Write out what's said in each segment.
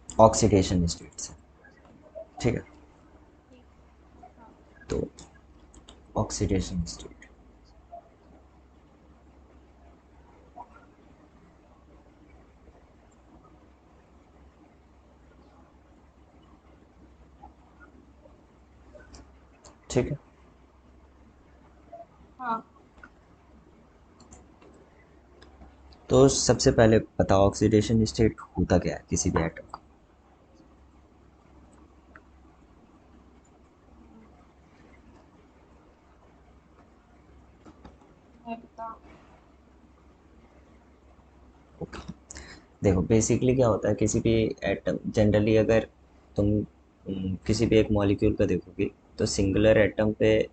Oxidation state से। ठीक है, ठीक। हाँ। तो ऑक्सीडेशन स्टेट। ठीक है, हाँ। तो सबसे पहले बताओ ऑक्सीडेशन स्टेट होता क्या है किसी भी एटम का। मैं बता। ओके, देखो बेसिकली क्या होता है किसी भी एटम, जनरली अगर तुम किसी भी एक मॉलिक्यूल का देखोगे तो सिंगुलर एटम पे,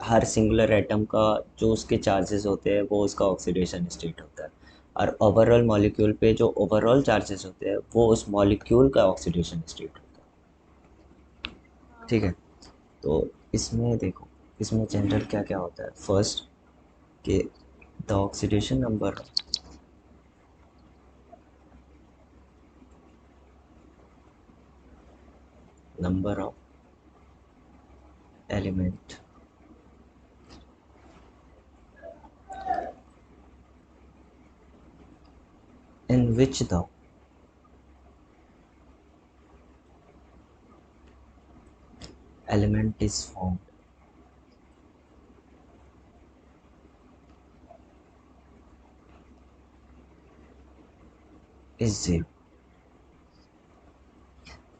हर सिंगुलर एटम का जो उसके चार्जेस होते हैं वो उसका ऑक्सीडेशन स्टेट होता है, और ओवरऑल मॉलिक्यूल पे जो ओवरऑल चार्जेस होते हैं वो उस मॉलिक्यूल का ऑक्सीडेशन स्टेट होता है। हाँ। ठीक है, तो इसमें देखो, इसमें जनरल क्या क्या होता है, फर्स्ट कि the oxidation number of element in which the element is found is zero।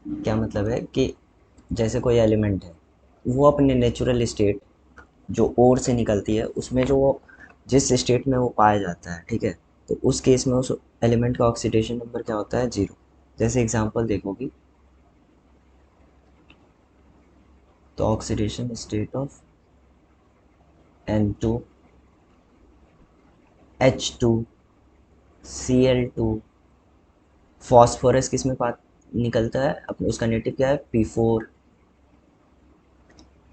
क्या मतलब है कि जैसे कोई एलिमेंट है, वो अपने नेचुरल स्टेट जो ओर से निकलती है उसमें जो वो जिस स्टेट में वो पाया जाता है, ठीक है, तो उस केस में उस एलिमेंट का ऑक्सीडेशन नंबर क्या होता है, जीरो। जैसे एग्जांपल देखोगी तो oxidation state of N2, H2, Cl2, phosphorus किस में पा निकलता है, अपने उसका नेटिव क्या है, P4,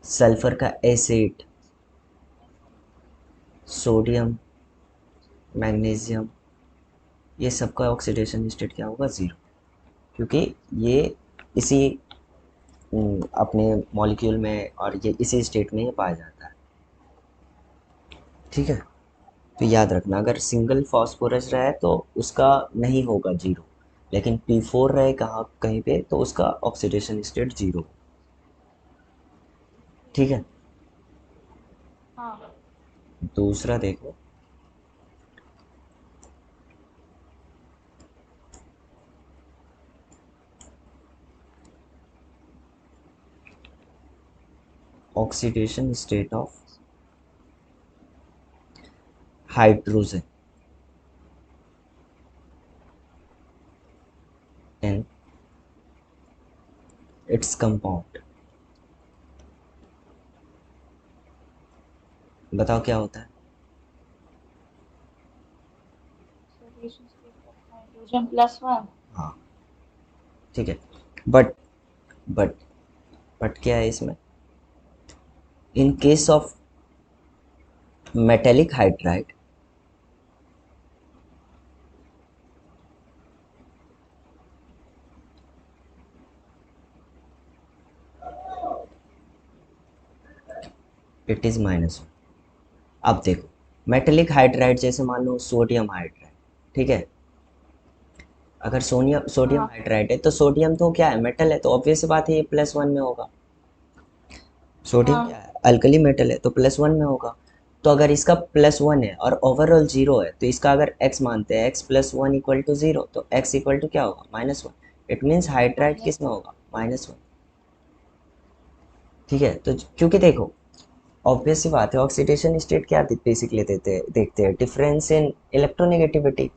सल्फर का एसिड, सोडियम, मैग्नीशियम, ये सबका ऑक्सीडेशन स्टेट क्या होगा, ज़ीरो। क्योंकि ये इसी अपने मॉलिक्यूल में और ये इसी स्टेट में ये पाया जाता है। ठीक है, तो याद रखना अगर सिंगल फॉस्फोरस रहे तो उसका नहीं होगा जीरो, लेकिन P4 रहे कहाँ कहीं पे तो उसका ऑक्सीडेशन स्टेट जीरो। ठीक है, हाँ। दूसरा देखो, oxidation state of hydrogen in its compound. बताओ क्या होता है। Oxidation state of hydrogen plus one. हाँ, ठीक है, बट बट बट क्या है इसमें, in case of metallic hydride it is minus one. अब देखो, मेटेलिक हाइड्राइड जैसे मान लो सोडियम हाइड्राइड, ठीक है, अगर सोनियम सोडियम हाँ। हाइड्राइड है तो सोडियम तो क्या है, मेटल है, तो ऑब्वियस बात है ये प्लस वन में होगा। सोडियम क्या हाँ। है, अल्कली मेटल है, तो प्लस वन में होगा। तो अगर इसका प्लस वन है और ओवरऑल जीरो है तो इसका अगर एक्स मानते हैं, x plus one equal to zero, तो एक्स इक्वल टू क्या होगा, minus one. It means hydride minus किस में वन। होगा, माइनस वन। ठीक है, तो क्योंकि देखो ऑब्वियस सी बात है, ऑक्सीडेशन स्टेट क्या बेसिकली देखते हैं डिफरेंस इन इलेक्ट्रोनेगेटिविटी।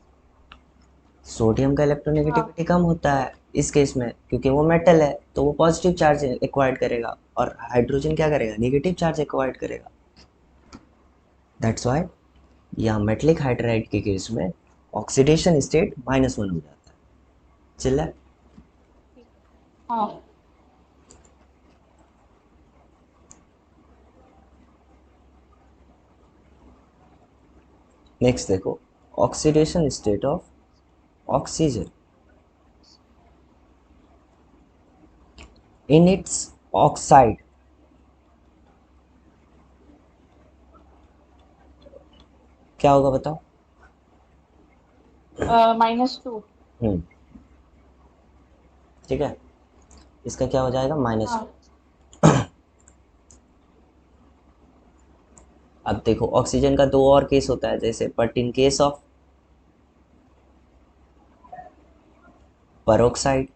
सोडियम का हाँ। इलेक्ट्रोनेगेटिविटी कम होता है इस केस में, क्योंकि वो मेटल है तो वो पॉजिटिव चार्ज एक्वायर्ड करेगा, और हाइड्रोजन क्या करेगा, नेगेटिव चार्ज एक्वायर्ड करेगा। दैट्स वाई यहाँ मेटलिक हाइड्राइड के केस में ऑक्सीडेशन स्टेट माइनस वन हो जाता है। चला। ठीक। हाँ। नेक्स्ट देखो, oxidation state of oxygen in its oxide क्या होगा बताओ? -2। हम्म। ठीक है, इसका क्या हो जाएगा माइनस। हाँ। अब देखो ऑक्सीजन का दो और केस होता है, जैसे but in case of peroxide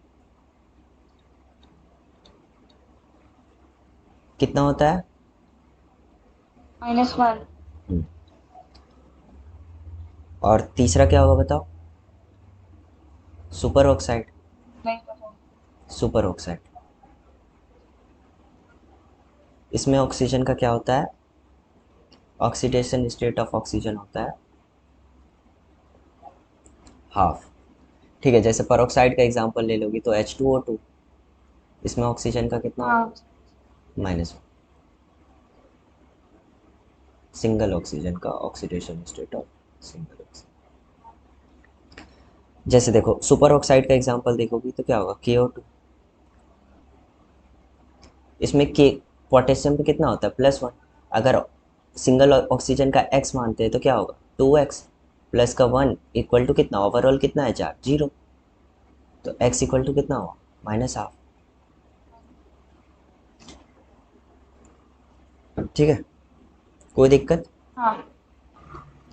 कितना होता है? -1। हम्म। और तीसरा क्या होगा बताओ? Super oxide. नहीं पता। सुपर ऑक्साइड, इसमें ऑक्सीजन का क्या होता है? ऑक्सीडेशन स्टेट ऑफ ऑक्सीजन होता है हाफ। ठीक है, जैसे पेरोक्साइड का एग्जांपल ले लोगी तो H2O2, इसमें ऑक्सीजन का कितना होगा? हाँ। -1। सिंगल ऑक्सीजन का oxidation state of single oxygen. जैसे देखो सुपर ऑक्साइड का एग्जांपल देखोगी तो क्या होगा? KO2, इसमें के पोटेशियम पे कितना होता है? +1। अगर सिंगल ऑक्सीजन का x मानते हैं तो क्या होगा? 2x प्लस का 1 इक्वल टू कितना? ओवरऑल कितना है चार्ज? 0। तो x इक्वल टू कितना हुआ? -1/2। ठीक है, कोई दिक्कत? हाँ।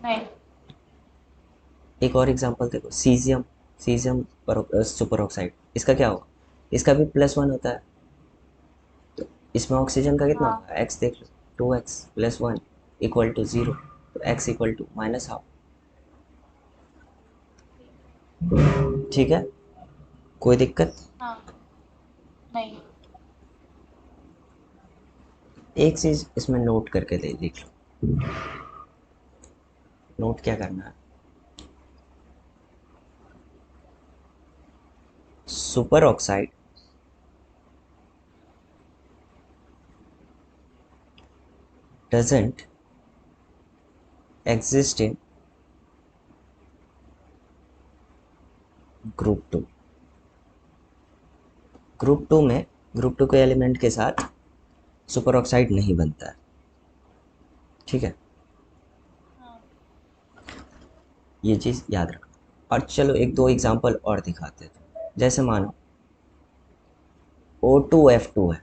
नहीं। एक और एग्जांपल देखो, सीजियम। सीजियम सुपर ऑक्साइड, इसका क्या होगा? इसका भी +1 होता है, तो इसमें ऑक्सीजन का कितना हाँ। होगा? x देख लो, 2x प्लस 1 इक्वल टू 0, तो x इक्वल टू -1/2। ठीक है, कोई दिक्कत? हाँ। नहीं। एक चीज इसमें नोट करके दे देख लो। नोट क्या करना है? Super oxide doesn't exist in group 2। Group 2 में ग्रुप 2 के एलिमेंट के साथ सुपर ऑक्साइड नहीं बनता है। ठीक है, हाँ। ये चीज़ याद रखना। और चलो एक दो एग्जांपल और दिखाते हैं। जैसे मानो O2F2 है,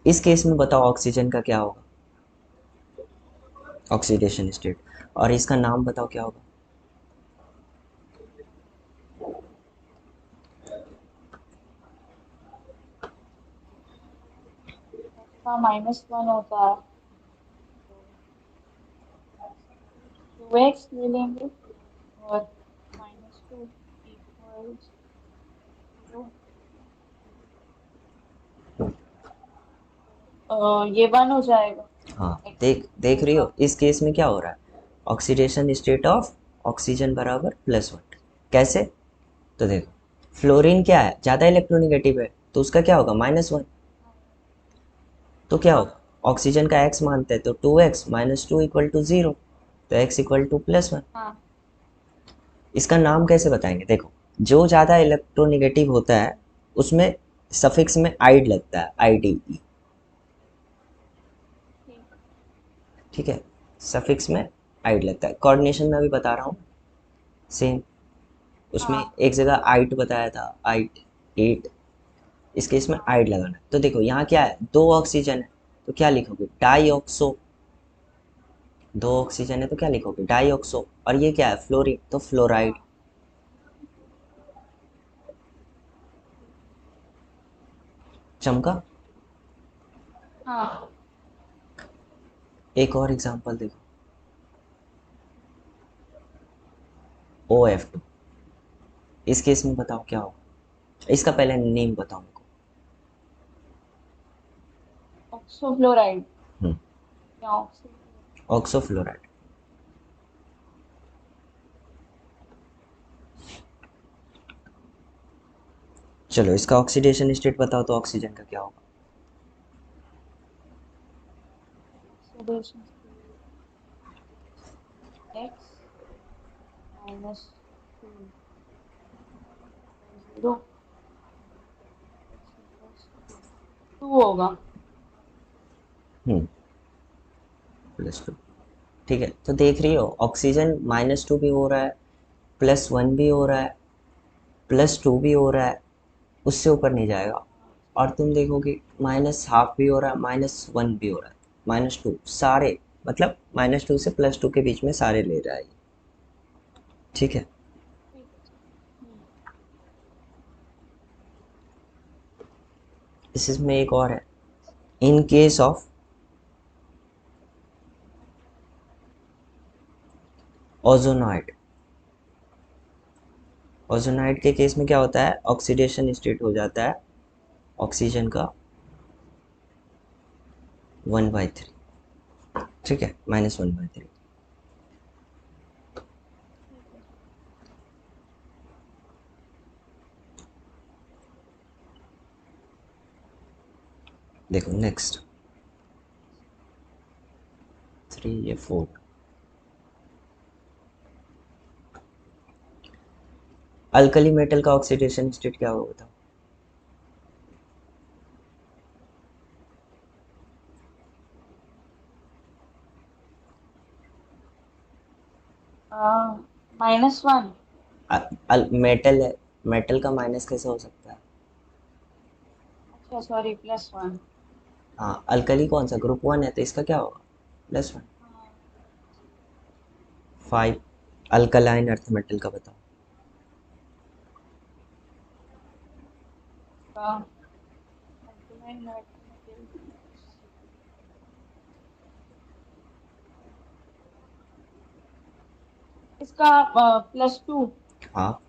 इस केस में बताओ ऑक्सीजन का क्या होगा? Oxidation state. और इसका नाम बताओ क्या होगा? इसका -1 होता है तो 2x ले लेंगे और -2 इक्वल्स 0। ये 1 हो जाएगा। हाँ, x देख देख रही होगा। हो इस केस में क्या हो रहा है? ऑक्सीडेशन स्टेट ऑफ ऑक्सीजन बराबर +1। कैसे? तो देखो, फ्लोरीन क्या है? ज़्यादा इलेक्ट्रोनेगेटिव है, तो उसका क्या होगा? -1। हाँ। तो क्या हाँ। होगा? ऑक्सीजन का x मानते हैं तो 2x -2 इक्वल टू 0, तो x इक्वल टू +1। हाँ। इसका नाम कैसे बताएंगे? देखो, जो ज़्यादा इलेक्ट्रोनेगेटिव होता है उसमें सफिक्स में आइड लगता है, IDE। ठीक। ठीक है, सफिक्स में आइड लगता है। कोऑर्डिनेशन में अभी बता रहा हूँ सेम। उसमें हाँ। एक जगह आइट बताया था, आइट 8, इस केस में हाँ। आइड लगाना है। तो देखो यहाँ क्या है? दो ऑक्सीजन है, तो क्या लिखोगे? डाईऑक्सो। दो ऑक्सीजन है तो क्या लिखोगे? डाईऑक्सो। और ये क्या है? फ्लोरीन, तो फ्लोराइड। हाँ। चमका? हाँ। एक और एग्जांपल देखो, OF2, इस केस में बताओ क्या होगा? इसका पहले नेम बताओ मेरे ऑक्सोफ्लोराइड को। या ऑक्सीफ्लोराइड। ऑक्सोफ्लोराइड। चलो इसका ऑक्सीडेशन स्टेट बताओ तो ऑक्सीजन का क्या होगा? ऑक्सीडेशन स्टेट x -2 0 टू होगा। हम्म, +2। ठीक है, तो देख रही हो ऑक्सीजन -2 भी हो रहा है, +1 भी हो रहा है, +2 भी हो रहा है, उससे ऊपर नहीं जाएगा। और तुम देखोगे -½ भी हो रहा है, -1 भी हो रहा है, -2 सारे, मतलब -2 से +2 के बीच में सारे ले रहा है ये। ठीक है। ठीक है। इसमें एक और है, इन केस ऑफ ओजोनॉइड। ओजोनॉइड के केस में क्या होता है, ऑक्सीडेशन स्टेट हो जाता है ऑक्सीजन का 1/3। ठीक है, -1/3। ठीक है। देखो नेक्स्ट 3 या 4। अल्कली मेटल का ऑक्सीडेशन स्टेट क्या होता है? -1। मेटल है, मेटल का माइनस कैसे हो सकता है? अच्छा सॉरी, +1। हाँ, अल्कली कौन सा, ग्रुप 1 है, तो इसका क्या होगा, +1। हाँ। 5 अल्कलाइन अर्थ मेटल का बताओ। इसका अल्कलाइन मेटल, इसका +2। हाँ,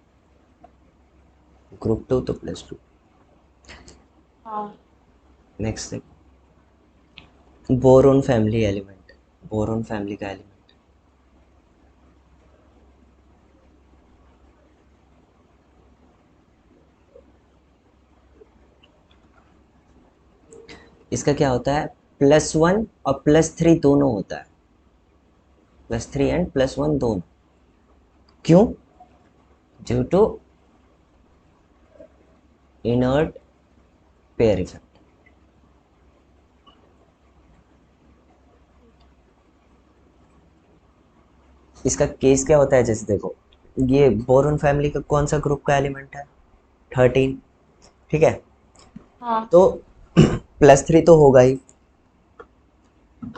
ग्रुप 2 तो +2। हाँ। नेक्स्ट देखो, boron family element, boron family का एलिमेंट। इसका क्या होता है, +1 और +3 दोनों होता है, +3 एंड +1 दोनों। क्यों? Due to inert pair effect. इसका केस क्या होता है, जैसे देखो ये बोरोन फैमिली का कौन सा ग्रुप का एलिमेंट है, 13। ठीक है, हाँ। तो +3 तो होगा ही,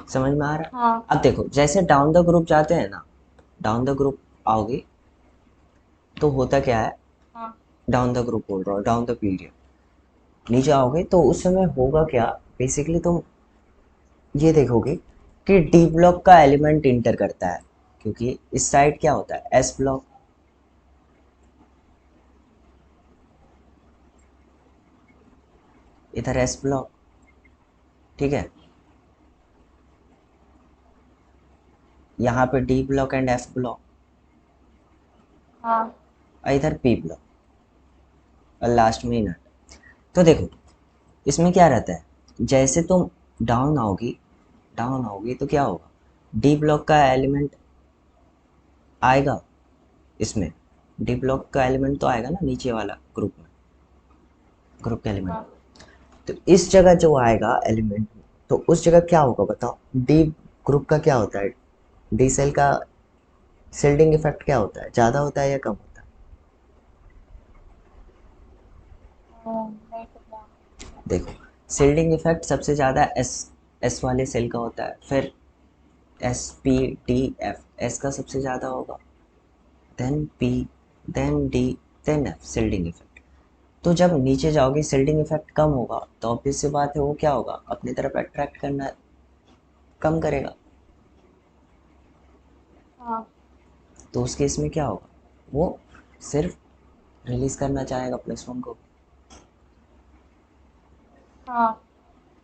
समझ में आ रहा है। हाँ। अब देखो जैसे डाउन द ग्रुप जाते हैं ना, डाउन द ग्रुप आओगे तो होता क्या है, हाँ। डाउन द ग्रुप बोल रहा हूँ, डाउन द पीरियड नीचे आओगे तो उस समय होगा क्या, बेसिकली तुम ये देखोगे कि डी ब्लॉक का एलिमेंट इंटर करता है, क्योंकि इस साइड क्या होता है, एस ब्लॉक, इधर एस ब्लॉक। ठीक है, यहाँ पे D block and F block, हाँ। और इधर पी ब्लॉक, और लास्ट में इनर। तो देखो इसमें क्या रहता है, जैसे तुम डाउन आओगी, डाउन आओगी तो क्या होगा, डी ब्लॉक का एलिमेंट आएगा इसमें, डी ब्लॉक का एलिमेंट तो आएगा ना नीचे वाला ग्रुप में, ग्रुप के एलिमेंट। हाँ। तो इस जगह जो आएगा एलिमेंट, तो उस जगह क्या होगा बताओ, डी ग्रुप का क्या होता है, डी सेल का शिल्डिंग इफेक्ट क्या होता है, ज़्यादा होता है या कम होता है? नहीं पता। देखो शिल्डिंग इफेक्ट सबसे ज़्यादा एस, एस वाले सेल का होता है, फिर S P D F, S का सबसे ज़्यादा होगा, then P, then D, then F shielding effect. तो जब नीचे जाओगे शिल्डिंग इफेक्ट कम होगा, तो ऑब्वियस सी बात है वो क्या होगा, अपनी तरफ अट्रैक्ट करना कम करेगा। हाँ। तो उस केस में क्या होगा, वो सिर्फ रिलीज करना चाहेगा +1 को। हाँ।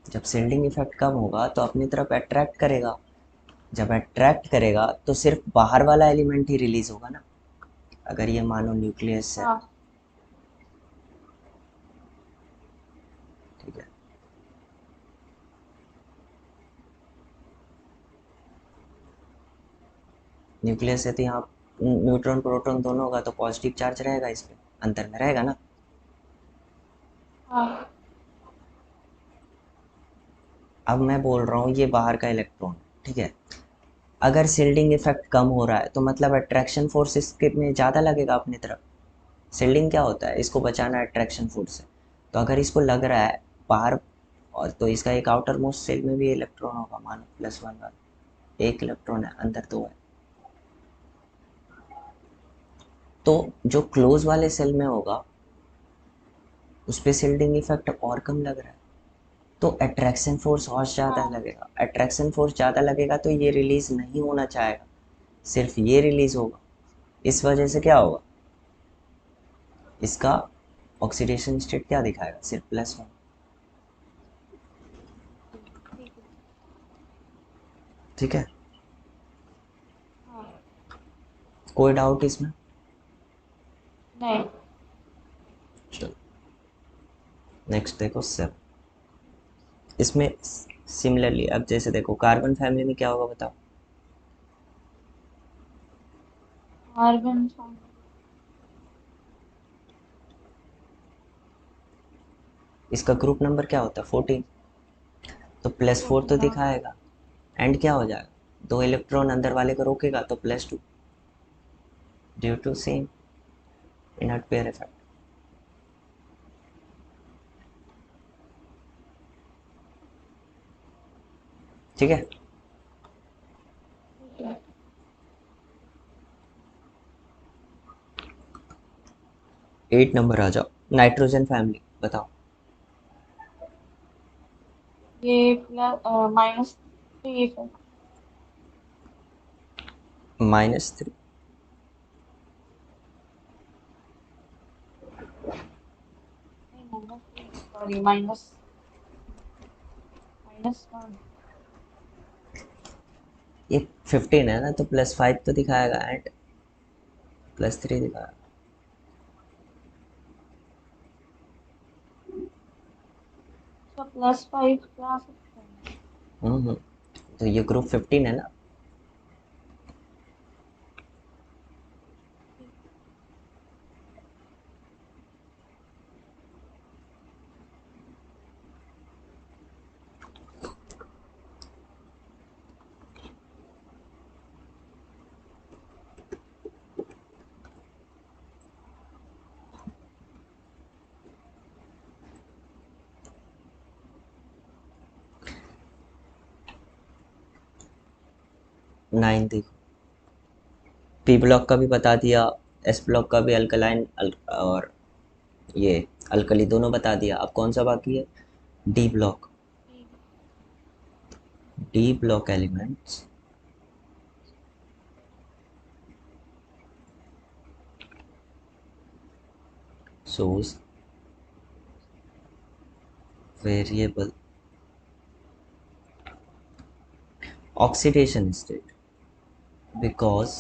जब शिल्डिंग इफेक्ट कम होगा तो अपनी तरफ अट्रैक्ट करेगा, जब अट्रैक्ट करेगा तो सिर्फ बाहर वाला एलिमेंट ही रिलीज होगा ना, अगर ये मानो न्यूक्लियस है। हाँ। ठीक है, न्यूक्लियस है तो यहाँ न्यूट्रॉन प्रोटॉन दोनों होगा, तो पॉजिटिव चार्ज रहेगा, इस पे अंदर में रहेगा ना। हाँ। अब मैं बोल रहा हूँ ये बाहर का इलेक्ट्रॉन, ठीक है। अगर शील्डिंग इफेक्ट कम हो रहा है तो मतलब अट्रैक्शन फोर्स इसके में ज़्यादा लगेगा अपनी तरफ। शील्डिंग क्या होता है, इसको बचाना है अट्रैक्शन फोर्स से। तो अगर इसको लग रहा है बाहर, और तो इसका एक आउटर मोस्ट सेल में भी इलेक्ट्रॉन होगा, मानो +1 वाला, एक इलेक्ट्रॉन है, अंदर दो है। तो जो क्लोज वाले सेल में होगा उस पर शील्डिंग इफेक्ट और कम लग रहा है, तो अट्रैक्शन फोर्स और ज़्यादा हाँ। लगेगा। अट्रैक्शन फोर्स ज़्यादा लगेगा तो ये रिलीज नहीं होना चाहेगा, सिर्फ ये रिलीज होगा। इस वजह से क्या होगा, इसका ऑक्सीडेशन स्टेट क्या दिखाएगा, सिर्फ +1। ठीक है। ठीक है, हाँ। कोई डाउट इसमें? नहीं। चलो नेक्स्ट देखो 7। इसमें सिमिलरली अब जैसे देखो कार्बन फैमिली में क्या होगा बताओ। कार्बन। इसका ग्रुप नंबर क्या होता है, 14। तो +4 तो 14। हाँ। दिखाएगा। एंड क्या हो जाएगा, दो इलेक्ट्रॉन अंदर वाले को रोकेगा तो +2, due to same inert pair effect. ठीक है, ठीक है। 8 नंबर आ जाओ, नाइट्रोजन फैमिली बताओ। ये प्लस -3 है। -3। नहीं, -3, सॉरी, -1। ये 15 है ना, तो +5 तो दिखाएगा, एंड +3 दिखाएगा। अच्छा, +5 क्या आ सकता है? तो ये ग्रुप 15 है ना। ठीक। 9 देखो, पी ब्लॉक का भी बता दिया, एस ब्लॉक का भी, अल्कलाइन और ये अल्कली दोनों बता दिया। अब कौन सा बाकी है, डी ब्लॉक। ठीक। D block elements shows variable oxidation state because,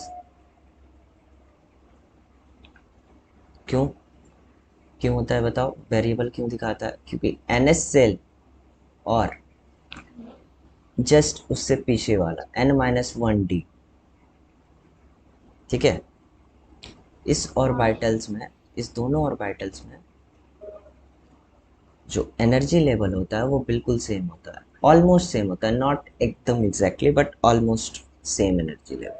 क्यों क्यों होता है बताओ, वेरिएबल क्यों दिखाता है, क्योंकि NS सेल और जस्ट उससे पीछे वाला N-1D, ठीक है। इस हाँ। ऑर्बिटल्स में, इस दोनों ऑर्बिटल्स में जो एनर्जी लेवल होता है वो बिल्कुल सेम होता है, ऑलमोस्ट सेम होता है, नॉट एकदम exactly but almost same energy level,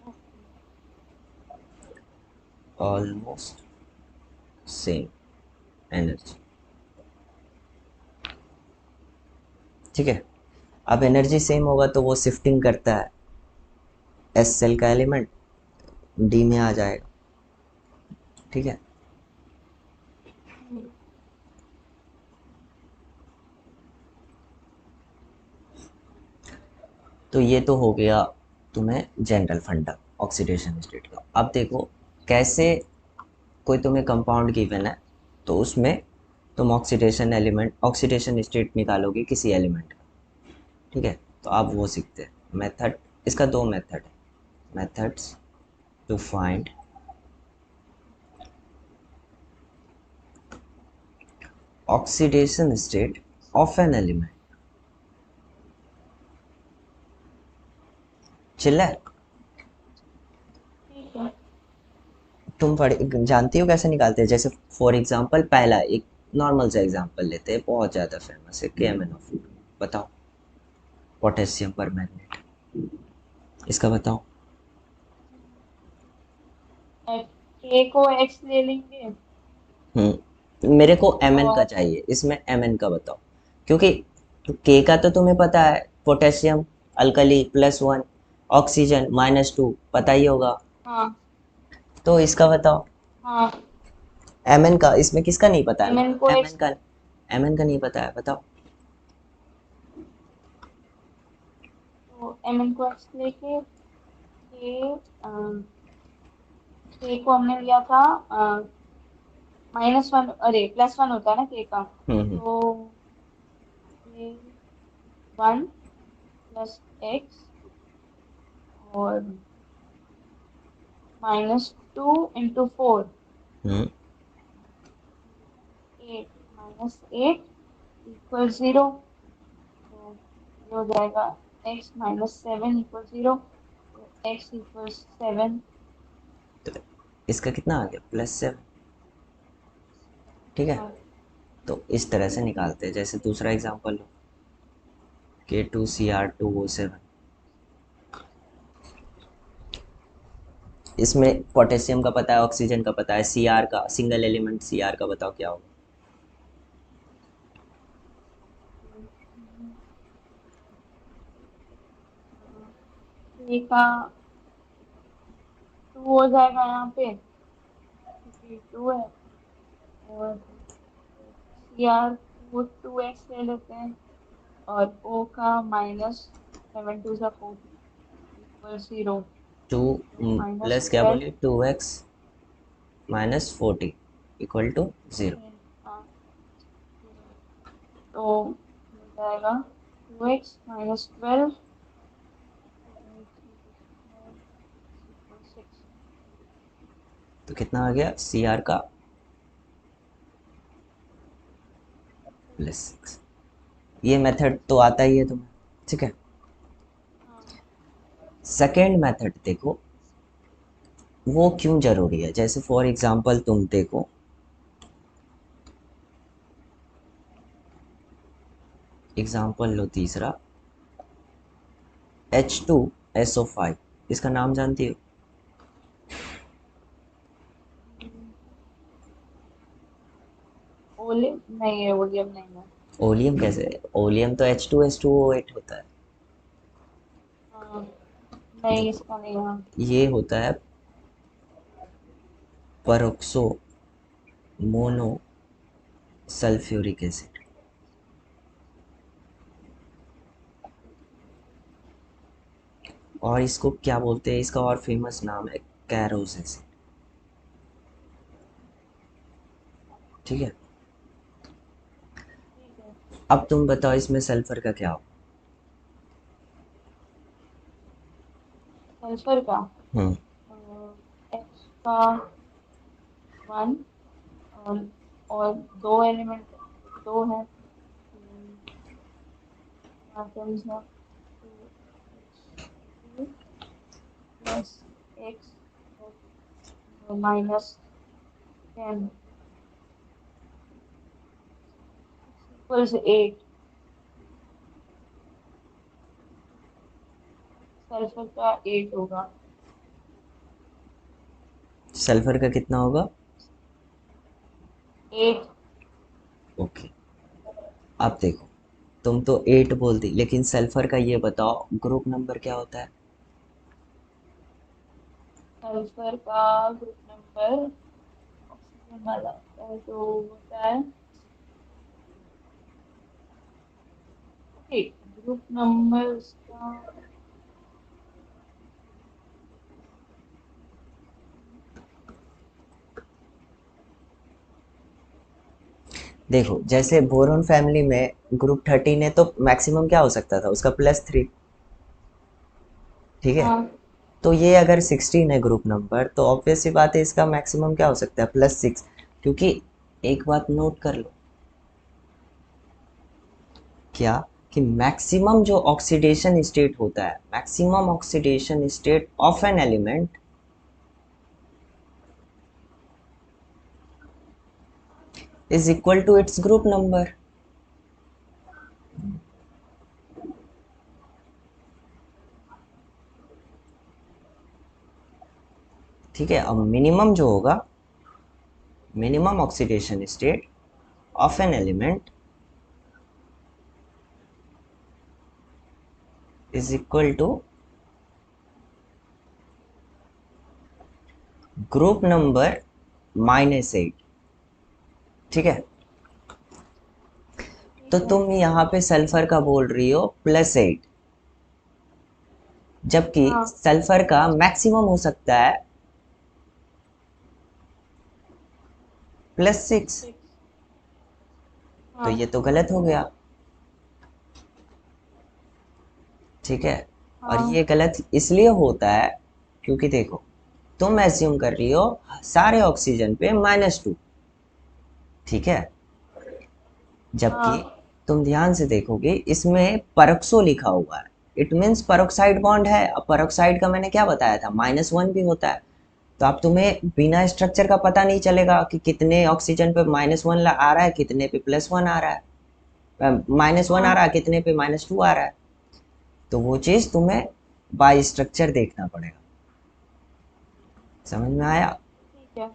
okay. Almost same energy. ठीक है, अब एनर्जी सेम होगा तो वो शिफ्टिंग करता है, एस सेल का एलिमेंट डी में आ जाएगा। ठीक है, हम्म। तो ये तो हो गया तुम्हें जनरल फंडा ऑक्सीडेशन स्टेट का। अब देखो कैसे, कोई तुम्हें कंपाउंड गिवन है तो उसमें तुम ऑक्सीडेशन एलिमेंट, ऑक्सीडेशन स्टेट निकालोगे किसी एलिमेंट का। ठीक है, तो आप वो सीखते हैं मेथड। इसका दो मेथड है, methods to find oxidation state of an element. चिल्ला है? ठीक है। तुम पढ़ जानती हो कैसे निकालते हैं, जैसे फॉर एग्जांपल पहला एक नॉर्मल सा एग्जांपल लेते हैं, बहुत ज़्यादा फेमस है, KMnO4। बताओ, पोटेशियम पर मैग्नेट, इसका बताओ। के को एक्स ले लेंगे मेरे को Mn का और चाहिए, इसमें Mn का बताओ, क्योंकि K का तो तुम्हें पता है, पोटेशियम अल्कली +1, ऑक्सीजन -2, पता ही होगा। हाँ तो इसका बताओ, हाँ Mn का, इसमें किसका नहीं पता है, एम एन को Mn एक्स का। Mn का नहीं पता है, बताओ। तो एम एन को एक्स लेके के को हमने लिया था -1, अरे +1 होता है ना के का, हम्म। तो के 1 + x और -2 × 4, हम्म 8 -8 = 0। तो ये हो जाएगा x - 7 = 0, तो x = 7। तो इसका कितना आ गया, +7। ठीक है, हाँ तो इस तरह से निकालते हैं। जैसे दूसरा एग्जांपल लो, K2Cr2O7। इसमें पोटेशियम का पता है, ऑक्सीजन का पता है, Cr का, सिंगल एलिमेंट Cr का बताओ क्या होगा। ये का 2 हो जाएगा यहाँ पे, क्योंकि 2 है, और सी आर को 2x ले लेते हैं, और ओ का -7 × 2 = 40 = 0, टू तो प्लस क्या -12। बोलिए, 2x - 40 = 0। हाँ 0, तो हो जाएगा 2x - 12 = 6। तो कितना आ गया, Cr का +6। ये मेथड तो आता ही है तुम्हें, ठीक है। हाँ सेकेंड मेथड देखो, वो क्यों ज़रूरी है। जैसे फॉर एग्जांपल तुम देखो, एग्जांपल लो तीसरा, H2SO5, इसका नाम जानती हो। ओलियम नहीं है, ओलियम नहीं है। ओलियम कैसे, ओलियम तो H2S2O8 होता है। हाँ नहीं, देखो, इसका नहीं है। ये होता है परऑक्सो मोनो सल्फ्यूरिक एसिड, और इसको क्या बोलते हैं, इसका और फेमस नाम है कैरोस एसिड। ठीक है, ठीक है। अब तुम बताओ इसमें सल्फर का क्या हो। सल्फर का हम्म एक्स का 1, और दो एलिमेंट, दो है, atoms of 2h2 plus x -10 = 8। Sulphur का 8 होगा। सल्फर का कितना होगा, 8। ओके। अब देखो, तुम तो 8 बोलती, लेकिन सल्फर का ये बताओ ग्रुप नंबर क्या होता है। सल्फर का ग्रुप नंबर ऑक्सीजन वाला होता है, तो होता है, ओके, ग्रुप नंबर उसका देखो, जैसे बोरोन फैमिली में ग्रुप 13 है, तो मैक्सिमम क्या हो सकता था उसका, +3। ठीक है, हाँ तो ये अगर 16 है ग्रुप नंबर, तो ऑब्वियस सी बात है इसका मैक्सिमम क्या हो सकता है, +6। क्योंकि एक बात नोट कर लो, क्या, कि मैक्सिमम जो ऑक्सीडेशन स्टेट होता है, maximum oxidation state of an element, is equal to its group number. ठीक है, अब मिनिमम जो होगा, minimum oxidation state of an element is equal to group number -8। ठीक है, तो ठीक है। तुम यहाँ पे सल्फर का बोल रही हो +8, जबकि हाँ। सल्फर का मैक्सिमम हो सकता है +6। 6। तो हाँ। ये तो गलत हो गया। ठीक है, और हाँ। ये गलत इसलिए होता है क्योंकि देखो, तुम एज्यूम कर रही हो सारे ऑक्सीजन पे -2। ठीक है, जबकि हाँ। तुम ध्यान से देखोगे इसमें परॉक्सो लिखा हुआ है, इट मीन्स परऑक्साइड बॉन्ड है। अब परऑक्साइड का मैंने क्या बताया था, -1 भी होता है। तो अब तुम्हें बिना स्ट्रक्चर का पता नहीं चलेगा कि कितने ऑक्सीजन पे -1 आ रहा है, कितने पे +1 आ रहा है, -1 आ रहा है, हाँ। कितने पे -2 आ रहा है। तो वो चीज़ तुम्हें बाय स्ट्रक्चर देखना पड़ेगा। समझ में आया? ठीक है।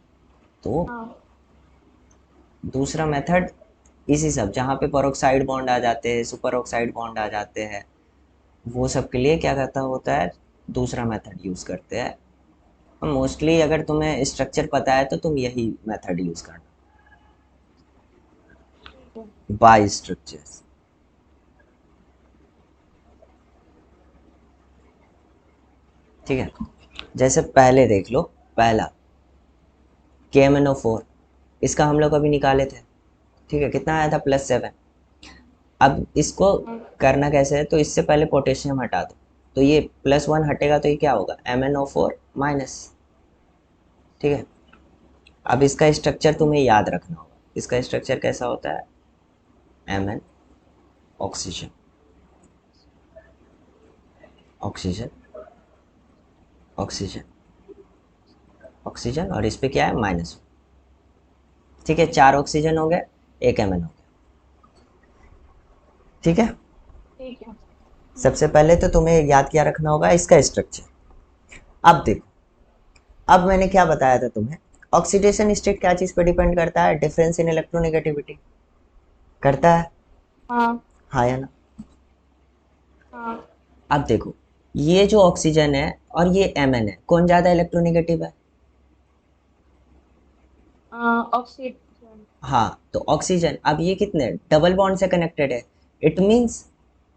तो हाँ। दूसरा मेथड इसी सब, जहाँ पे पेरोक्साइड बॉन्ड आ जाते हैं, सुपर ऑक्साइड बॉन्ड आ जाते हैं, वो सब के लिए क्या कहता होता है, दूसरा मेथड यूज़ करते हैं। मोस्टली अगर तुम्हें स्ट्रक्चर पता है तो तुम यही मेथड यूज़ करना, ठीक है। By structures. ठीक है, जैसे पहले देख लो, पहला KMnO4, इसका हम लोग अभी निकाले थे। ठीक है, कितना आया था, +7। अब इसको हाँ। करना कैसे है, तो इससे पहले पोटेशियम हटा दो, तो ये +1 हटेगा तो ये क्या होगा, MnO4 माइनस। ठीक है, अब इसका स्ट्रक्चर तुम्हें याद रखना होगा, इसका स्ट्रक्चर कैसा होता है, Mn, oxygen, oxygen, oxygen, oxygen, और इस पे क्या है, -1। ठीक है, 4 ऑक्सीजन हो गए, 1 Mn हो गया। ठीक है, ठीक है। सबसे पहले तो तुम्हें याद क्या रखना होगा, इसका स्ट्रक्चर। अब देखो, अब मैंने क्या बताया था तुम्हें, ऑक्सीडेशन स्टेट क्या चीज़ पे डिपेंड करता है, डिफरेंस इन इलेक्ट्रोनेगेटिविटी करता है। हाँ। हाँ या ना? हाँ। अब देखो, ये जो ऑक्सीजन है और ये Mn है, कौन ज़्यादा इलेक्ट्रोनेगेटिव है? ऑक्सीजन। हाँ, तो ऑक्सीजन, अब ये कितने डबल बॉन्ड से कनेक्टेड है, इट मीन्स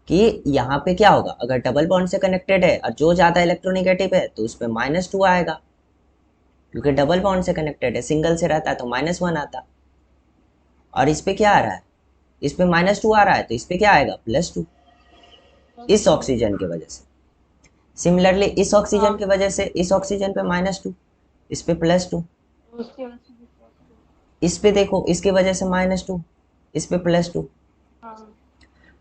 कि यहाँ पे क्या होगा, अगर डबल बॉन्ड से कनेक्टेड है और जो ज़्यादा इलेक्ट्रोनेगेटिव है तो उस पर -2 आएगा, क्योंकि डबल बॉन्ड से कनेक्टेड है, सिंगल से रहता है तो -1 आता। और इस पे क्या आ रहा है, इस पे -2 आ रहा है, तो इस पे क्या आएगा, +2, इस +2। ऑक्सीजन की वजह से। सिमिलरली इस ऑक्सीजन की हाँ। वजह से इस ऑक्सीजन पे -2, इस पे +2, तो उसकी वजह से भी +2। इस पे देखो इसकी वजह से -2, इस पे +2। हाँ।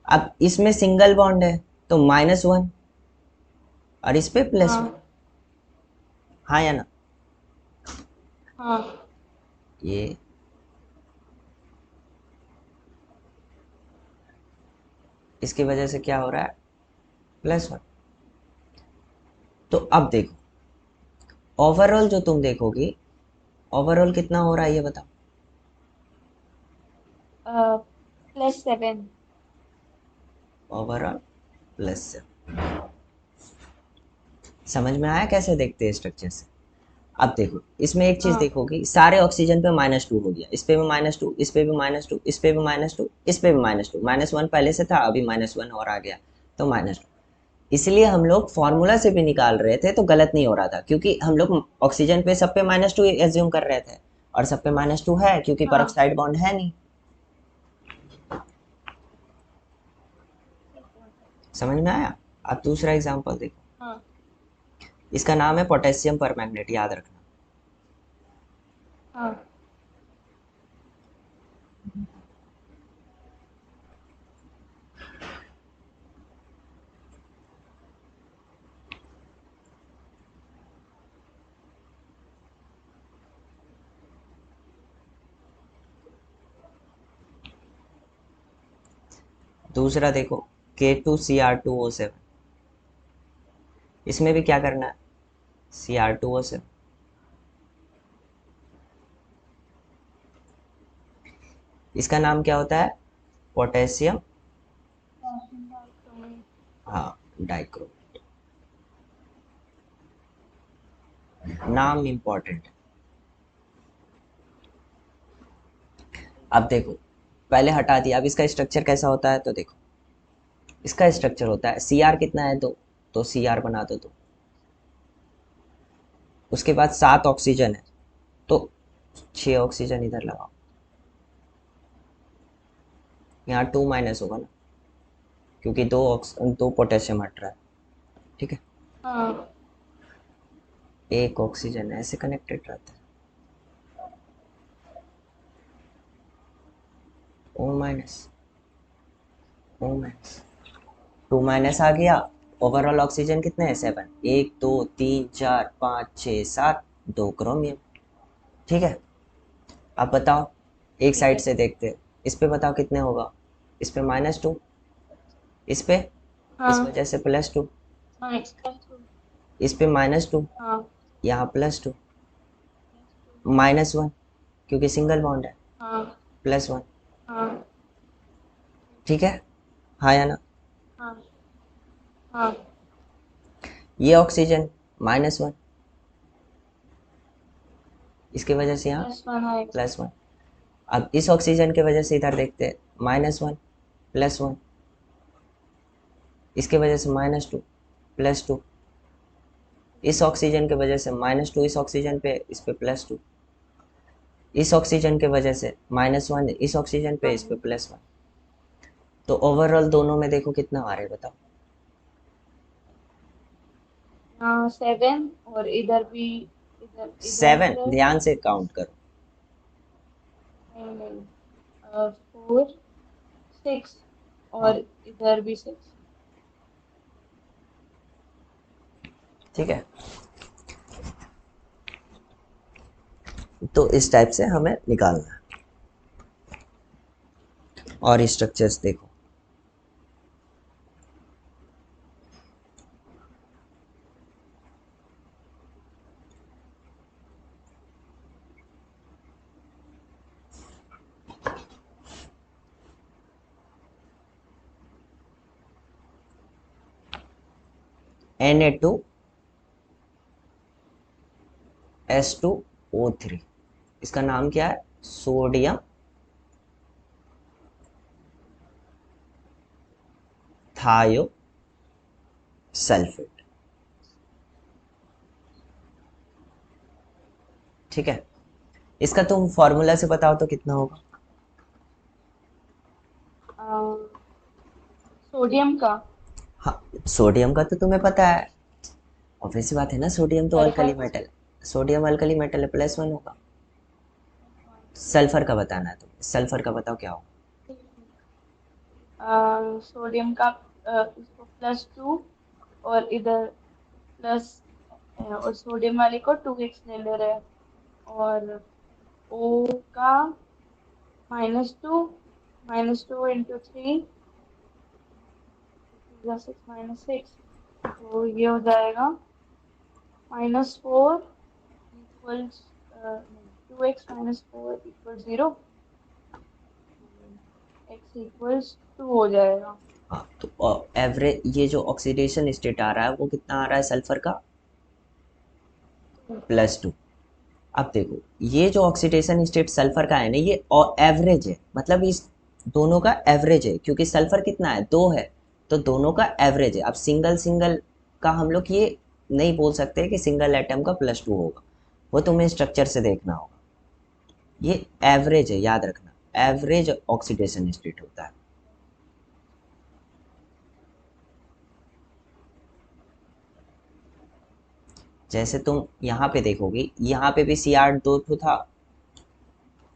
अब इसमें सिंगल बॉन्ड है तो -1, और इस पे +1। हाँ। हाँ या ना? हाँ। ये इसकी वजह से क्या हो रहा है, +1। तो अब देखो, ओवरऑल जो तुम देखोगी, ओवरऑल कितना हो रहा है ये बताओ। +7। ओवरऑल +7। समझ में आया कैसे देखते हैं स्ट्रक्चर से? अब देखो, इसमें एक चीज हाँ। देखोगी, सारे ऑक्सीजन पे -2 हो गया, इस पे भी -2, इस पे भी -2, इस पे भी -2, इस पे भी -2, -1 पहले से था, अभी -1 और आ गया, तो -2। इसलिए हम लोग फॉर्मूला से भी निकाल रहे थे तो गलत नहीं हो रहा था, क्योंकि हम लोग ऑक्सीजन पे सब पे -2 एज्यूम कर रहे थे, और सब पे -2 है क्योंकि हाँ। परऑक्साइड बॉन्ड है नहीं। ठीक है। समझ में आया? अब दूसरा एग्जांपल देखो, हाँ। इसका नाम है पोटेशियम परमैंगनेट, याद रखना। हाँ। दूसरा देखो K2Cr2O7, इसमें भी क्या करना है, Cr2O7, इसका नाम क्या होता है, पोटेशियम, हाँ, डाइक्रोमेट। नाम इम्पोर्टेंट है। अब देखो, पहले हटा दिया, अब इसका स्ट्रक्चर कैसा होता है, तो देखो इसका स्ट्रक्चर होता है, Cr कितना है, दो, तो Cr बना दो, दो, उसके बाद 7 ऑक्सीजन है, तो 6 ऑक्सीजन इधर लगाओ, यहाँ 2 माइनस होगा ना, क्योंकि दो पोटेशियम हट रहा है, ठीक है, हाँ। एक ऑक्सीजन ऐसे कनेक्टेड रहता है, O minus, O minus, 2 minus आ गया। ओवरऑल ऑक्सीजन कितने हैं, 7, 1 2 3 4 5 6 7, 2 क्रोमियम, ठीक है। अब बताओ, एक ठीक साइड है। से देखते हैं, इस पे बताओ कितने होगा, इस पे -2, इस पे, इस हाँ। वजह से +2, हाँ एक्सप्रेस टू। इस पे -2, हाँ। यहाँ +2, प्लस टू। -1, क्योंकि सिंगल बॉन्ड है, हाँ। +1, हाँ। ठीक है, हाँ या ना। हाँ। हाँ। ये ऑक्सीजन -1, इसकी वजह से यहाँ +1 आएगा। +1। अब इस ऑक्सीजन की वजह से इधर देखते हैं, -1, +1, इसके वजह से -2, +2, इस ऑक्सीजन की वजह से -2, इस ऑक्सीजन पे, इस पे +2, इस ऑक्सीजन की वजह से -1, इस ऑक्सीजन पे, इस पे +1, तो ओवरऑल दोनों में देखो कितना आ रहा है बताओ। हाँ 7 और इधर भी, इधर इधर 7, प्लस, ध्यान से काउंट करो, नहीं नहीं, 4 6 हाँ, और इधर भी 6। ठीक है, तो इस टाइप से हमें निकालना है। और स्ट्रक्चर्स देखो, Na2S2O3, इसका नाम क्या है, सोडियम थायो सल्फेट, ठीक है। इसका तुम फॉर्मूला से बताओ तो कितना होगा। सोडियम का, हाँ, सोडियम का तो तुम्हें पता है, ऑब्वियस सी बात है ना, सोडियम तो अल्कली सल्फर। मेटल है, सोडियम अल्कली मेटल है, +1 होगा। सल्फर का बताना है तुम्हें, सल्फर का बताओ क्या होगा। सोडियम का, इसको +2 और इधर प्लस, और सोडियम वाले को 2x ले ले रहे हैं, और ओ का -2, -2 × 3, 6 -6, तो ये हो जाएगा -4 इक्वल्स, नहीं, 2x - 4 = 0, x = 2 हो जाएगा। हाँ, तो एवरेज ये जो ऑक्सीडेशन स्टेट आ रहा है वो कितना आ रहा है सल्फर का, +2। अब देखो, ये जो ऑक्सीडेशन स्टेट सल्फर का है ना, ये एवरेज है, मतलब इस दोनों का एवरेज है, क्योंकि सल्फर कितना है, 2 है, तो दोनों का एवरेज है। अब सिंगल सिंगल का हम लोग ये नहीं बोल सकते कि सिंगल एटम का +2 होगा, वो तुम्हें स्ट्रक्चर से देखना होगा। ये एवरेज है, याद रखना, एवरेज ऑक्सीडेशन स्टेट होता है। जैसे तुम यहाँ पे देखोगे, यहाँ पे भी Cr2 था,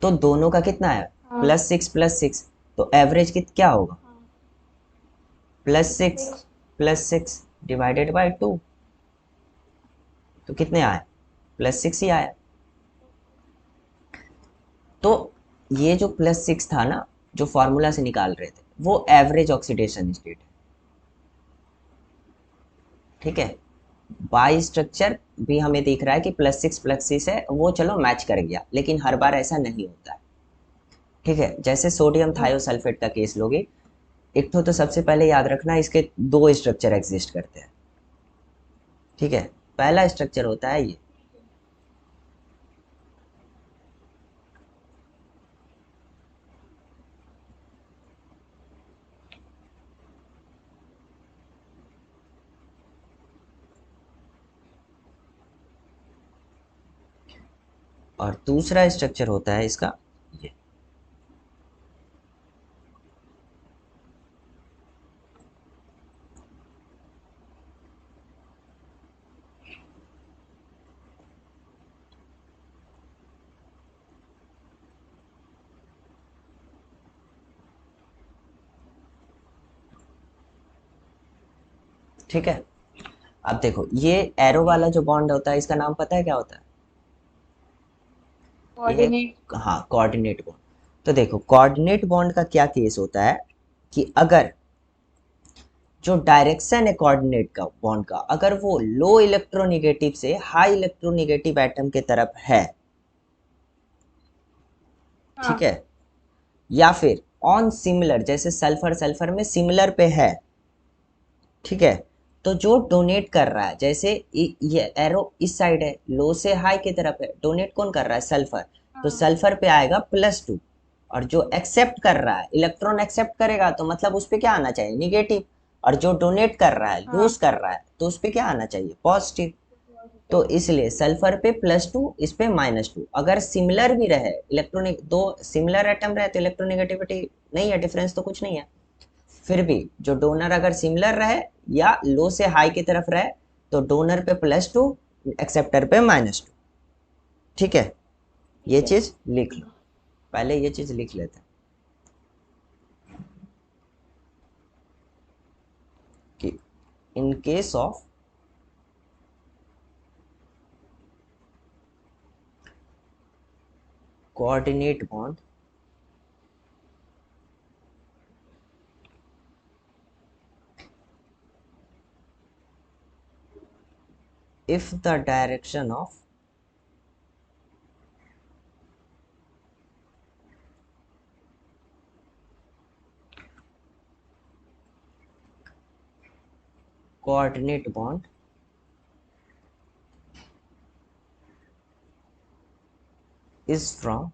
तो दोनों का कितना है, हाँ। +6 +6, तो एवरेज क्या होगा, हाँ +6 6। +6 डिवाइडेड बाई 2, तो कितने आए, +6 ही आया। तो ये जो +6 था ना, जो फॉर्मूला से निकाल रहे थे, वो एवरेज ऑक्सीडेशन स्टेट है। ठीक है, बाई स्ट्रक्चर भी हमें दिख रहा है कि +6 +6 है, वो चलो मैच कर गया, लेकिन हर बार ऐसा नहीं होता है। ठीक है, जैसे सोडियम थायोसल्फेट का केस लोगे, एक तो सबसे पहले याद रखना इसके दो स्ट्रक्चर एग्जिस्ट करते हैं। ठीक है, पहला स्ट्रक्चर होता है ये, और दूसरा स्ट्रक्चर होता है इसका ये। ठीक है, अब देखो ये एरो ठीक वाला है। जो बॉन्ड होता है, इसका नाम पता है क्या होता है? ये, कोऑर्डिनेट। हाँ, कोऑर्डिनेट बॉन्ड। तो देखो कोऑर्डिनेट बॉन्ड का क्या केस होता है कि अगर जो डायरेक्शन है कोऑर्डिनेट का बॉन्ड का, अगर वो लो इलेक्ट्रोनेगेटिव से हाई इलेक्ट्रोनेगेटिव एटम के तरफ है, ठीक हाँ है, या फिर ऑन सिमिलर, जैसे सल्फर सल्फर में सिमिलर पे है, ठीक है, तो जो डोनेट कर रहा है, जैसे ये एरो इस साइड है, लो से हाई की तरफ है, डोनेट कौन कर रहा है? सल्फर। तो हाँ सल्फर पे आएगा +2, और जो एक्सेप्ट कर रहा है, इलेक्ट्रॉन एक्सेप्ट करेगा, तो मतलब उस पे क्या आना चाहिए? निगेटिव। और जो डोनेट कर रहा है, हाँ। लूज कर रहा है, तो उस पे क्या आना चाहिए? पॉजिटिव। तो पॉजिटिव। इसलिए सल्फर पे +2, इस पे -2। अगर सिमिलर भी रहे इलेक्ट्रॉनिक, दो सिमिलर एटम रहे, तो इलेक्ट्रोनेगेटिविटी नहीं है, डिफरेंस तो कुछ नहीं है। फिर भी जो डोनर अगर सिमिलर रहे या लो से हाई की तरफ रहे, तो डोनर पे +2, एक्सेप्टर पे -2। ठीक है, ये ठीक है। चीज लिख लो, पहले ये चीज लिख लेते हैं कि in case of coordinate bond, if the direction of coordinate bond is from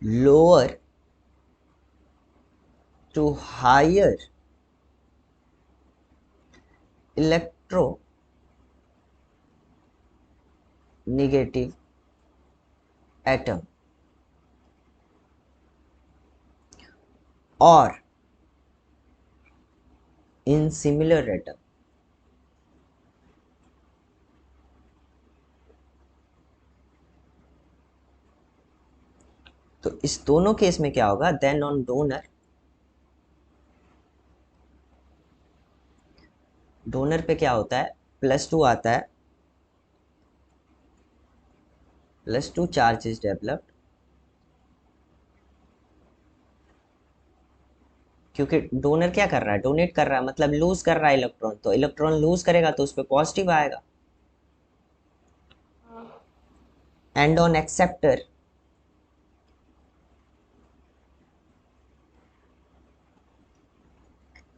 lower to higher electronegative atom or in similar atom, तो इस दोनों केस में क्या होगा? देन ऑन डोनर, डोनर पे क्या होता है? +2 आता है, +2 चार्ज इज डेवलप्ड, क्योंकि डोनर क्या कर रहा है? डोनेट कर रहा है, मतलब लूज कर रहा है इलेक्ट्रॉन, तो इलेक्ट्रॉन लूज करेगा तो उस पर पॉजिटिव आएगा। हाँ and on acceptor,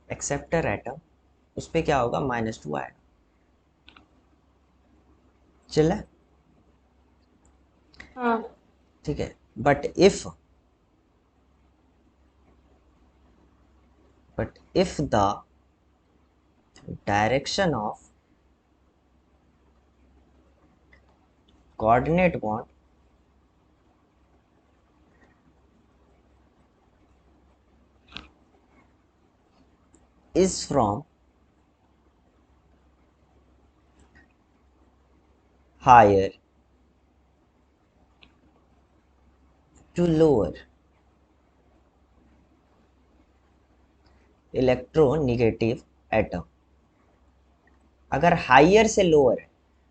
acceptor atom, उस पर क्या होगा? -2 आएगा। चला? हाँ। ठीक है, but if the direction of coordinate bond is from higher to lower electronegative atom, अगर हाइयर से लोअर है,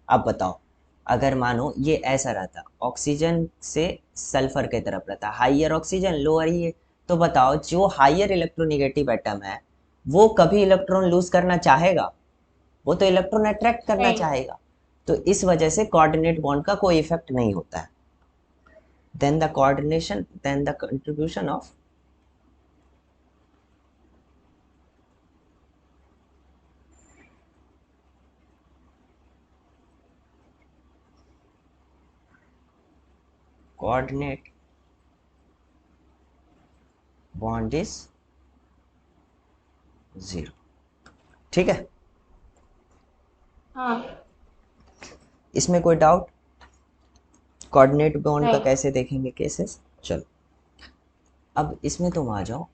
आप बताओ अगर मानो ये ऐसा रहता, ऑक्सीजन से सल्फर की तरफ रहता, हाइयर ऑक्सीजन लोअर ये, तो बताओ जो हाइयर इलेक्ट्रोनेगेटिव एटम है वो कभी इलेक्ट्रॉन लूज करना चाहेगा? वो तो इलेक्ट्रॉन अट्रैक्ट करना नहीं। चाहेगा। तो इस वजह से कोऑर्डिनेट बॉन्ड का कोई इफेक्ट नहीं होता है। Then the contribution of coordinate bond is zero. ठीक है, हाँ। इसमें कोई डाउट? कोऑर्डिनेट बॉन्ड का नहीं। कैसे देखेंगे केसेस, चलो अब इसमें तुम आ जाओ।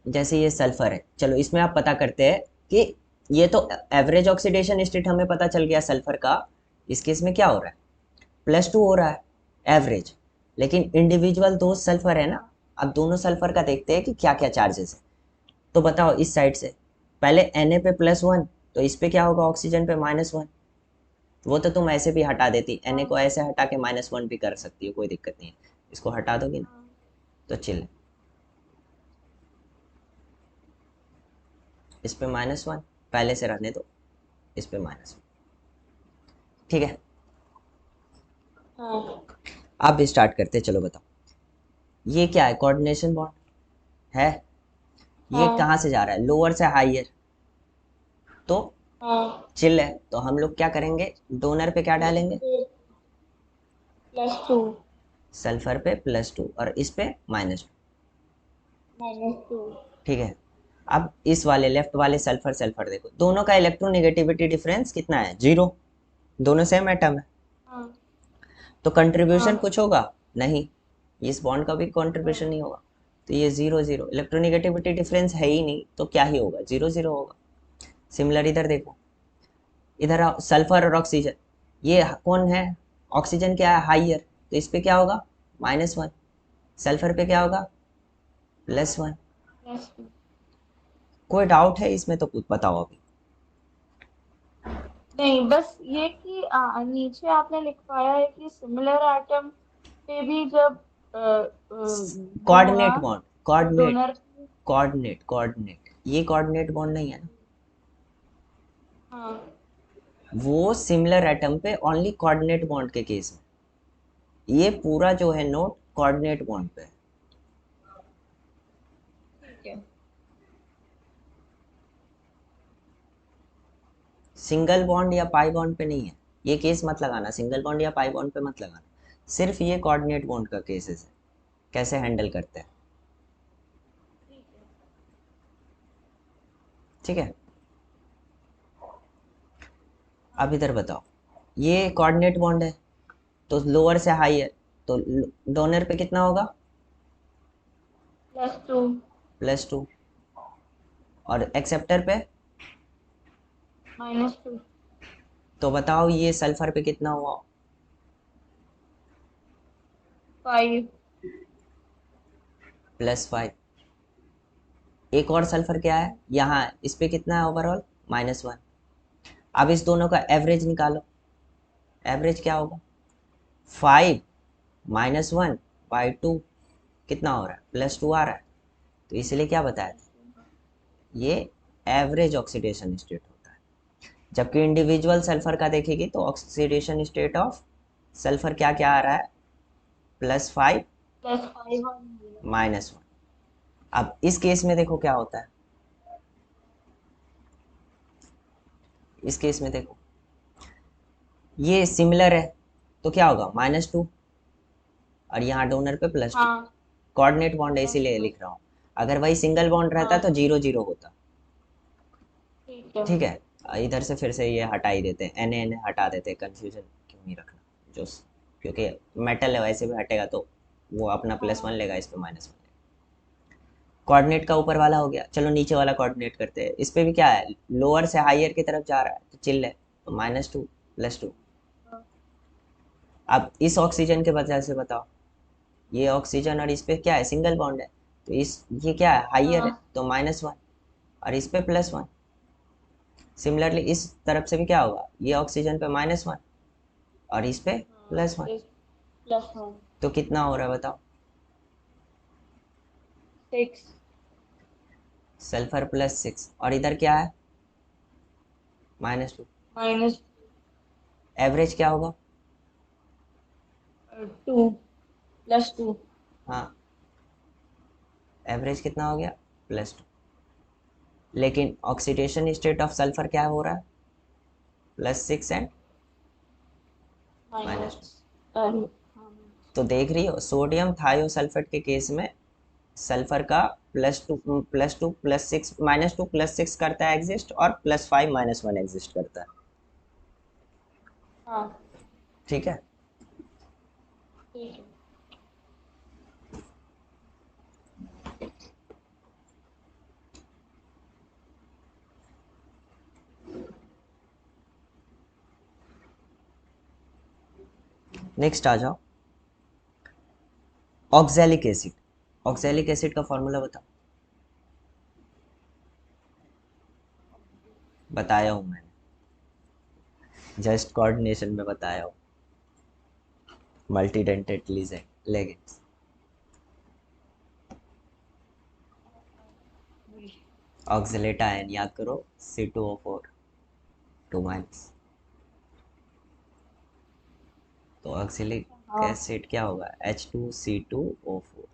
जैसे ये सल्फर है, चलो इसमें आप पता करते हैं कि ये तो एवरेज ऑक्सीडेशन स्टेट हमें पता चल गया सल्फर का। इस केस में क्या हो रहा है, +2 हो रहा है एवरेज। लेकिन इंडिविजुअल दो सल्फर है ना, अब दोनों सल्फर का देखते हैं कि क्या क्या चार्जेस है। तो बताओ इस साइड से पहले Na पे +1, तो इस पे क्या होगा, ऑक्सीजन पे -1। वो तो तुम ऐसे भी हटा देती, Na हाँ। को ऐसे हटा के -1 भी कर सकती हो, कोई दिक्कत नहीं है। इसको हटा दोगी ना, हाँ। तो चिल। इस पे -1 पहले से रहने दो, इस पे -1। ठीक है, हाँ। अब स्टार्ट करते हैं, चलो बताओ। ये क्या है, कोऑर्डिनेशन बॉन्ड है। ये हाँ। कहाँ से जा रहा है, लोअर से हाइयर, तो हाँ। चिल है। तो हम लोग क्या करेंगे, डोनर पे क्या डालेंगे, +2। सल्फर पे +2 और इस पे -2। -2। ठीक है, अब इस वाले लेफ्ट वाले सल्फर सल्फर देखो, दोनों का इलेक्ट्रोनेगेटिविटी डिफरेंस कितना है, 0। दोनों सेम एटम है, हाँ। तो कंट्रीब्यूशन हाँ। कुछ होगा नहीं, इस बॉन्ड का भी कंट्रीब्यूशन नहीं। नहीं होगा। तो ये 0 0, इलेक्ट्रोनेगेटिविटी डिफरेंस है ही नहीं, तो क्या ही होगा, 0 0 होगा। सिमिलर इधर देखो, इधर सल्फर और ऑक्सीजन, ये कौन है, ऑक्सीजन क्या है हाइयर, तो इस पे क्या होगा, -1। सल्फर पे क्या होगा, +1। +2। कोई डाउट है इसमें तो कुछ बताओ अभी। नहीं, बस ये कि नीचे आपने लिखवाया है कि सिमिलर एटम पे भी जब वो होगा coordinate bond, coordinate, donor. Coordinate ये कोऑर्डिनेट बॉन्ड नहीं है ना। हाँ। वो सिमिलर एटम पे ओनली कोऑर्डिनेट बॉन्ड के केस में, ये पूरा जो है नोट कोऑर्डिनेट बॉन्ड पे है। ठीक है। सिंगल बॉन्ड या पाई बॉन्ड पे नहीं है, ये केस मत लगाना, सिंगल बॉन्ड या पाई बॉन्ड पे मत लगाना। सिर्फ ये कोऑर्डिनेट बॉन्ड का केसेस है, कैसे हैंडल करते हैं। ठीक है। ठीक है, अब हाँ। इधर बताओ, ये कोऑर्डिनेट बॉन्ड है, तो लोअर से हायर, तो डोनर पे कितना होगा, +2। +2। और एक्सेप्टर पे, -2। तो बताओ ये सल्फर पे कितना हुआ, 5। +5। एक और सल्फर क्या है यहाँ, इस पे कितना है ओवरऑल, -1। अब इस दोनों का एवरेज निकालो, एवरेज क्या होगा, 5 -1/2, कितना हो रहा है, +2 आ रहा है। तो इसलिए क्या बताया था, ये एवरेज ऑक्सीडेशन स्टेट होता है। जबकि इंडिविजुअल सल्फर का देखेगी तो ऑक्सीडेशन स्टेट ऑफ सल्फर क्या क्या आ रहा है, +5 +5 और -1। अब इस केस में देखो क्या होता है, इस केस में देखो ये सिमिलर है, तो क्या होगा, -2, और यहाँ डोनर पे +2। हाँ। कोऑर्डिनेट बॉन्ड है इसीलिए +2। लिख रहा हूँ, अगर वही सिंगल बॉन्ड रहता तो हाँ। 0 0 होता। ठीक है। ठीक है, इधर से फिर से ये हटा ही देते हैं, एन हटा देते हैं, कन्फ्यूजन क्यों नहीं रखना जो, क्योंकि मेटल है वैसे भी हटेगा, तो वो अपना +1 हाँ। लेगा, इस पे -1 लेगा। कोऑर्डिनेट का ऊपर वाला हो गया, चलो नीचे वाला कोऑर्डिनेट करते हैं। इस पे भी क्या है, लोअर से हायर की तरफ जा रहा है, तो चिल है, तो -2 +2। हाँ। अब इस ऑक्सीजन के वजह से बताओ, ये ऑक्सीजन और इस पे क्या है, सिंगल बॉन्ड है, तो इस ये क्या है, हाइयर है, हाँ। तो -1, और इस पे +1। सिमिलरली इस तरफ से भी क्या होगा, ये ऑक्सीजन पे -1, और इस पे हाँ, +1। इस +1। तो कितना हो रहा है बताओ? 6। सल्फर +6 और इधर क्या है? -2। -2। एवरेज क्या होगा? 2 +2। हाँ, एवरेज कितना हो गया? +2। लेकिन ऑक्सीडेशन स्टेट ऑफ सल्फर क्या हो रहा है? +6 एंड -2। माइनस। हाँ। तो देख रही हो, सोडियम थायोसल्फेट के केस में सल्फर का +2 +6 -2 +6 करता है एग्जिस्ट, और +5 -1 एग्जिस्ट करता है। हाँ, ठीक है। ठीक है। नेक्स्ट आ जाओ, ऑक्जेलिक एसिड। ऑक्जेलिक एसिड का फॉर्मूला बताओ। बताया हूँ मैंने, जस्ट कोऑर्डिनेशन में बताया हूँ। मल्टीडेंटेड लेगेंड्स। ऑक्जेलेट आयन याद करो, C2O4 2 माइनस। तो ऑक्जेलिक हाँ। एसिड क्या होगा? H2C2O4।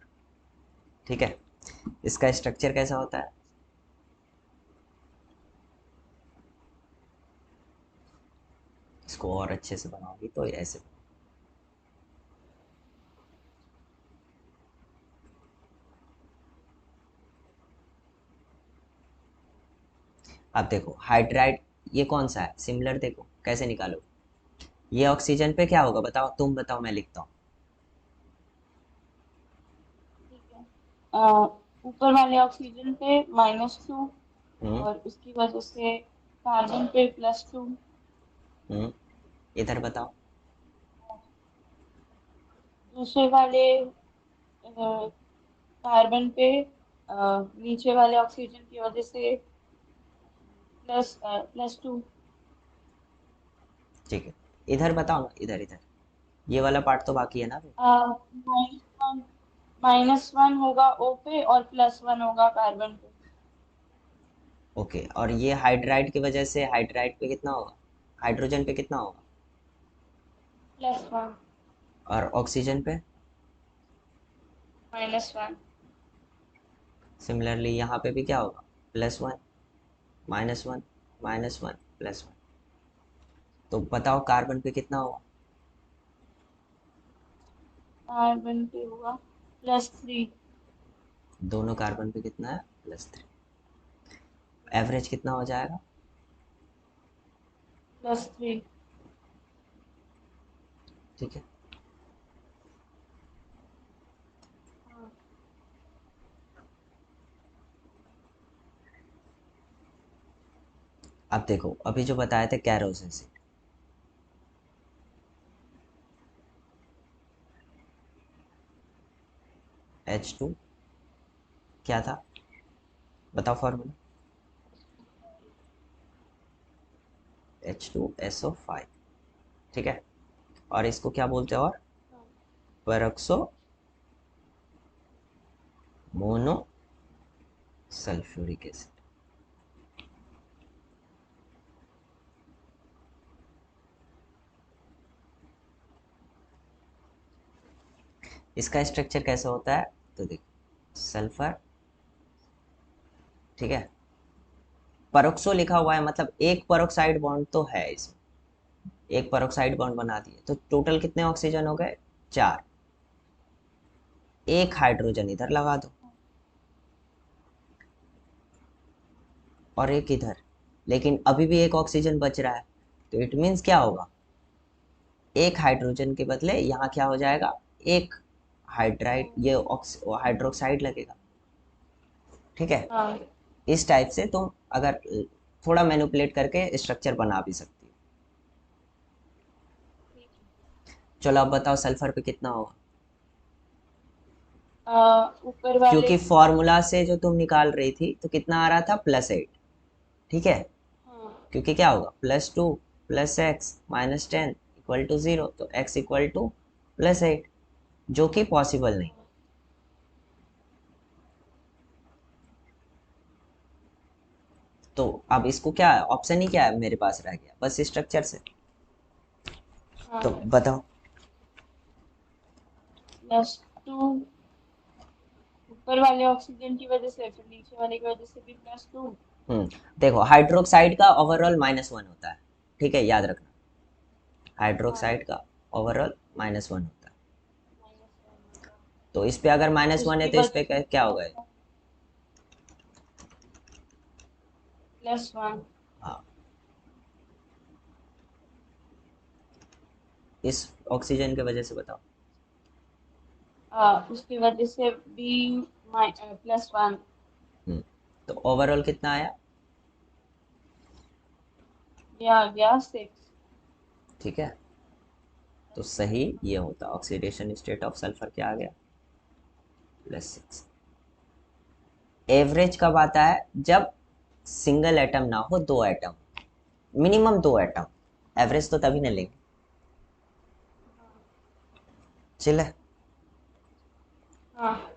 ठीक है। इसका स्ट्रक्चर कैसा होता है? इसको और अच्छे से बनाओगी तो ऐसे। अब देखो हाइड्राइड, ये कौन सा है? सिमिलर, देखो कैसे निकालो। ये ऑक्सीजन पे क्या होगा बताओ, तुम बताओ, मैं लिखता हूँ। ठीक है। ऊपर वाले ऑक्सीजन पे -2, हम्म। और उसकी वजह से कार्बन पे +2। हम्म। इधर बताओ। दूसरे वाले कार्बन पे नीचे वाले ऑक्सीजन की वजह से +2। ठीक है, इधर बताओ ना, इधर इधर, ये वाला पार्ट तो बाकी है ना अभी। -1। -1 होगा O पे और +1 होगा कार्बन पे। ओके, और ये हाइड्राइड की वजह से हाइड्राइड पे कितना होगा? हाइड्रोजन पे कितना होगा? +1। और ऑक्सीजन पे? -1। सिमिलरली यहाँ पे भी क्या होगा? +1 -1 -1 +1। तो बताओ कार्बन पे कितना होगा? कार्बन पे होगा +3। दोनों कार्बन पे कितना है? +3। एवरेज कितना हो जाएगा? +3। ठीक है। हाँ। अब देखो, अभी जो बताए थे कैरोस एसिड, H2 क्या था? बताओ फॉर्मूला। H2SO5। ठीक है। और इसको क्या बोलते हैं? और हाँ। Peroxo mono sulphuric acid. इसका स्ट्रक्चर कैसा होता है? तो देखो, सल्फर, ठीक है, परऑक्सो लिखा हुआ है, मतलब एक परऑक्साइड बॉन्ड तो है इसमें। एक परऑक्साइड बॉन्ड बना दिए तो टोटल कितने ऑक्सीजन हो गए? 4। एक हाइड्रोजन इधर लगा दो और एक इधर, लेकिन अभी भी एक ऑक्सीजन बच रहा है। तो इट मीन्स क्या होगा? एक हाइड्रोजन के बदले यहाँ क्या हो जाएगा? एक हाइड्राइड, ये हाइड्रोक्साइड लगेगा। ठीक है। हाँ। इस टाइप से तुम अगर थोड़ा मैनिपुलेट करके स्ट्रक्चर बना भी सकती हो। ठीक है। चलो अब बताओ सल्फर पे कितना होगा? ऊपर वाले। क्योंकि फॉर्मूला से जो तुम निकाल रही थी तो कितना आ रहा था? +8। ठीक है। हाँ। क्योंकि क्या होगा? +2 +x -10 इक्वल टू 0, तो x इक्वल टू +8, जो कि पॉसिबल नहीं। तो अब इसको क्या ऑप्शन ही क्या है मेरे पास रह गया, बस स्ट्रक्चर से। तो हाँ, बताओ। +2 ऊपर वाले ऑक्सीजन की वजह से, फिर नीचे वाले की वजह से भी +2। देखो हाइड्रोक्साइड का ओवरऑल -1 होता है, ठीक है, याद रखना। हाँ, हाइड्रोक्साइड का ओवरऑल -1 होता है। -1 होगा। तो इस पे अगर -1 है उसकी तो इस वजह पे से क्या क्या होगा? होगा? +1। हाँ, इस ऑक्सीजन की वजह से बताओ। उसकी वजह से भी +1। हम्म तो ओवरऑल कितना आया? ये आ गया 6। ठीक है, तो सही ये होता, ऑक्सीडेशन स्टेट ऑफ सल्फर क्या आ गया? +6। एवरेज कब आता है? जब सिंगल एटम ना हो, दो एटम, मिनिमम दो एटम। एवरेज तो तभी ना लेंगे। चिल है। हाँ,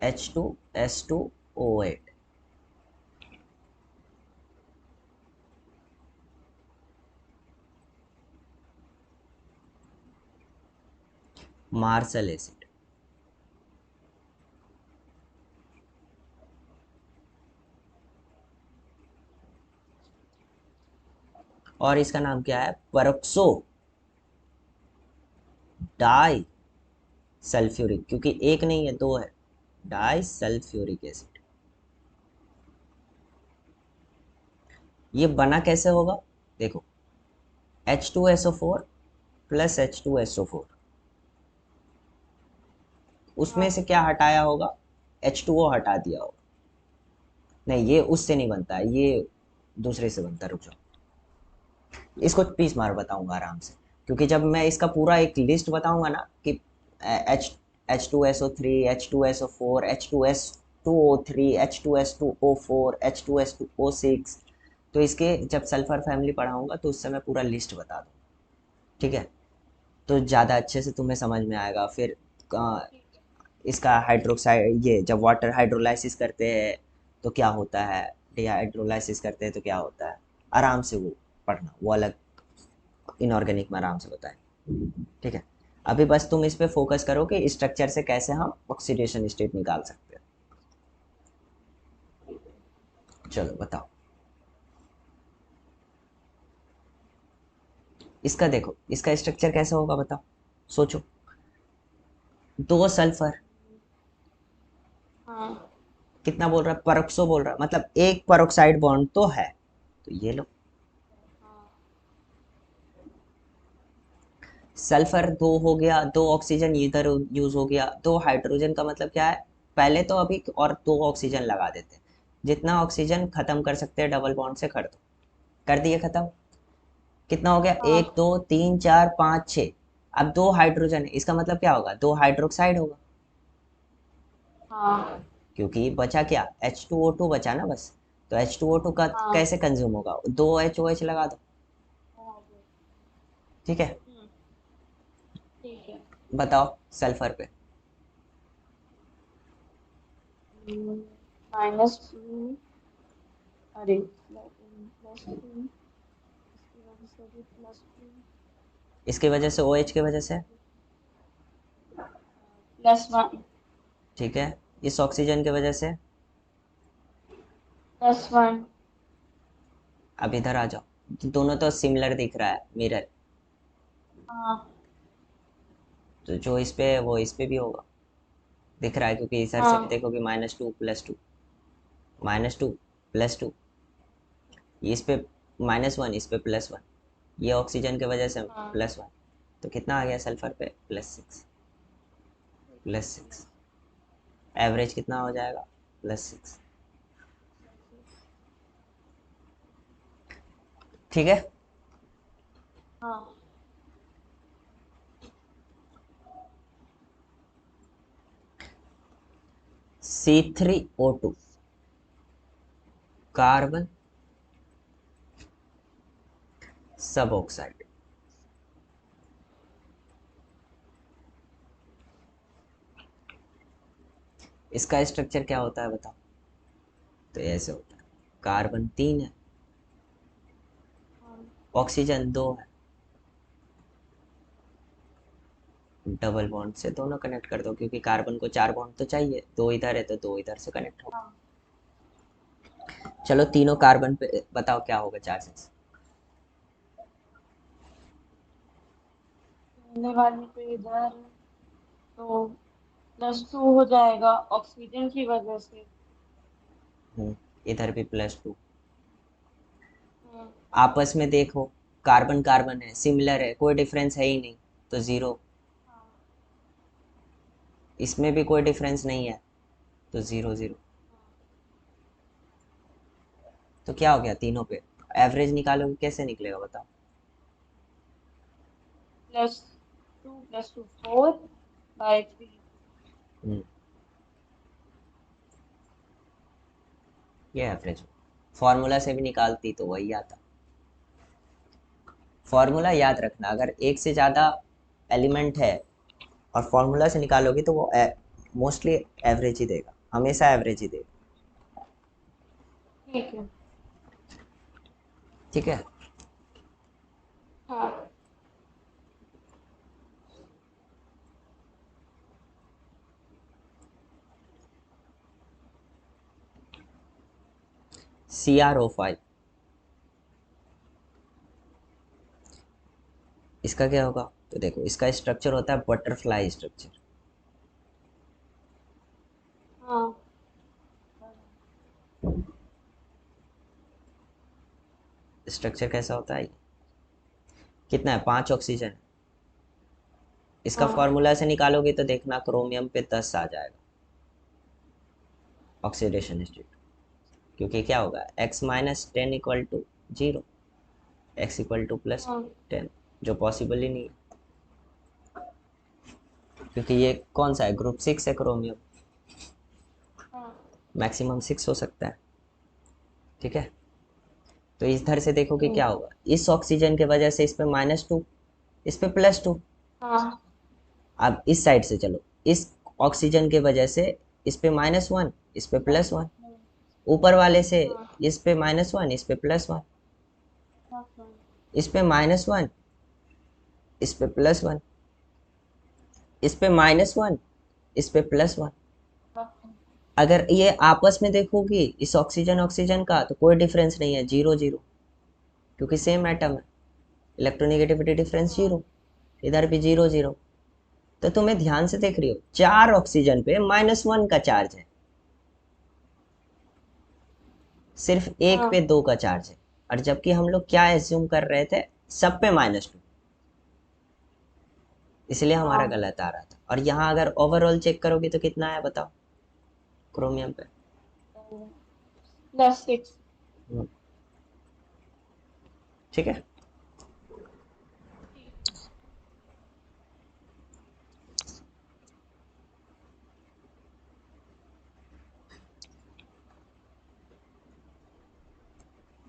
H2S2O8। Marshall acid. और इसका नाम क्या है? परऑक्सो डाई सल्फ्यूरिक, क्योंकि एक नहीं है दो है, डाई सल्फ्यूरिक एसिड। ये बना कैसे होगा? देखो, H2SO4 प्लस H2SO4, उसमें हाँ, से क्या हटाया होगा? H2O हटा दिया होगा। नहीं, ये उससे नहीं बनता है, ये दूसरे से बनता है, रुक जाओ। इसको पीस मार बताऊंगा आराम से, क्योंकि जब मैं इसका पूरा एक लिस्ट बताऊंगा ना कि H2SO3, H2SO4, H2S2O3, H2S2O4, H2S2O6, तो इसके जब सल्फर फैमिली पढ़ाऊंगा तो उससे मैं पूरा लिस्ट बता दूँ, ठीक है? तो ज़्यादा अच्छे से तुम्हें समझ में आएगा फिर। ठीक है। इसका हाइड्रोक्साइड, ये जब वाटर हाइड्रोलाइसिस करते हैं तो क्या होता है, डिहाइड्रोलाइसिस करते हैं तो क्या होता है, आराम से वो पढ़ना, वो अलग इनऑर्गेनिक में आराम से बताएंगे, ठीक है? अभी बस तुम इस पे फोकस करो कि स्ट्रक्चर से कैसे हम ऑक्सीडेशन स्टेट निकाल सकते हैं। चलो बताओ। इसका देखो, इसका स्ट्रक्चर कैसा होगा बताओ, सोचो। दो सल्फर, हाँ, कितना बोल रहा है? परऑक्सो बोल रहा है, मतलब एक परऑक्साइड बॉन्ड तो है, तो ये लो। हाँ, सल्फर दो हो गया, दो ऑक्सीजन इधर यूज हो गया, दो हाइड्रोजन का मतलब क्या है? पहले तो अभी और दो ऑक्सीजन लगा देते हैं, जितना ऑक्सीजन खत्म कर सकते हैं डबल बॉन्ड से कर दो, कर दिए खत्म। कितना हो गया? हाँ, 1 2 3 4 5 6। अब दो हाइड्रोजन है, इसका मतलब क्या होगा? दो हाइड्रोक्साइड होगा, हाँ, क्योंकि बचा क्या? H2O2 बचा ना बस। तो H2O2 का हाँ, कैसे कंज्यूम होगा? दो HOH लगा दो, हाँ, ठीक है? हम्म, ठीक है। बताओ सल्फर पे। -2, अरे +2, इसकी वजह से भी +2, इसकी वजह से OH की वजह से, +1, ठीक है? इस ऑक्सीजन की वजह से। +1। अब इधर आ जाओ, तो दोनों तो सिमिलर दिख रहा है, मिरर। हाँ, तो जो इस पे है वो इस पे भी होगा, दिख रहा है, क्योंकि इधर से भी हाँ, देखो कि -2 +2, -2 +2, इस पे -1, इस पे +1, ये ऑक्सीजन की वजह से हाँ, +1, तो कितना आ गया सल्फर पे? +6। +6, एवरेज कितना हो जाएगा? +6, ठीक है? हाँ, C3O2 कार्बन सब ऑक्साइड। इसका स्ट्रक्चर क्या होता है बताओ। तो ऐसे होता है, कार्बन 3 है, हाँ ऑक्सीजन 2 है, डबल बॉन्ड से दोनों कनेक्ट कर दो, क्योंकि कार्बन को 4 बॉन्ड तो चाहिए, 2 इधर है तो 2 इधर से कनेक्ट हो। हाँ। चलो तीनों कार्बन पे बताओ क्या होगा चार्जेस। पहले वाले पे इधर तो +2 हो जाएगा ऑक्सीजन की वजह से। इधर भी +2। हाँ आपस में देखो, कार्बन कार्बन है, सिमिलर है, कोई डिफरेंस है ही नहीं, तो ज़ीरो। हाँ इसमें भी कोई डिफरेंस नहीं है, तो ज़ीरो ज़ीरो। हाँ। तो क्या हो गया तीनों पे, एवरेज निकालोगे कैसे निकलेगा बताओ। +2 + 2 4/3। हम्म, ये एवरेज। फॉर्मूला से भी निकालती तो वही आता। फॉर्मूला याद रखना, अगर एक से ज़्यादा एलिमेंट है और फॉर्मूला से निकालोगे तो वो मोस्टली एवरेज ही देगा, हमेशा एवरेज ही देगा। ठीक है। ठीक है। हाँ। CrO5, इसका क्या होगा। तो देखो इसका स्ट्रक्चर होता है बटरफ्लाई स्ट्रक्चर। हाँ स्ट्रक्चर कैसा होता है, कितना है, 5 ऑक्सीजन। इसका हाँ फॉर्मूला से निकालोगे तो देखना क्रोमियम पे 10 आ जाएगा ऑक्सीडेशन स्टेट। क्योंकि क्या होगा, x-10 equal to 0, x equal to हाँ +10, जो पॉसिबल ही नहीं है, क्योंकि ये कौन सा है, ग्रुप 6 है क्रोमियम, हाँ मैक्सिमम 6 हो सकता है। ठीक है। तो इधर से देखोगे क्या होगा, इस ऑक्सीजन के वजह से इस पे -2, इस पे +2। हाँ अब इस साइड से चलो, इस ऑक्सीजन के वजह से इस पे -1, इस पे +1, ऊपर वाले से हाँ इस पे -1, इस पे +1, हाँ इस पे -1, इस पे +1, इस पे -1, इस पे +1। हाँ अगर ये आपस में देखोगी इस ऑक्सीजन ऑक्सीजन का, तो कोई डिफरेंस नहीं है, 0 0, क्योंकि सेम एटम है, इलेक्ट्रोनेगेटिविटी डिफरेंस हाँ 0, इधर भी 0 0। तो तुम्हें ध्यान से देख रही हो, 4 ऑक्सीजन पे -1 का चार्ज है, सिर्फ एक पे हाँ 2 का चार्ज है। और जबकि हम लोग क्या एज्यूम कर रहे थे, सब पे -2, इसलिए हमारा हाँ। गलत आ रहा था। और यहाँ अगर ओवरऑल चेक करोगे तो कितना है बताओ, क्रोमियम पे। +6। हम्म, ठीक है।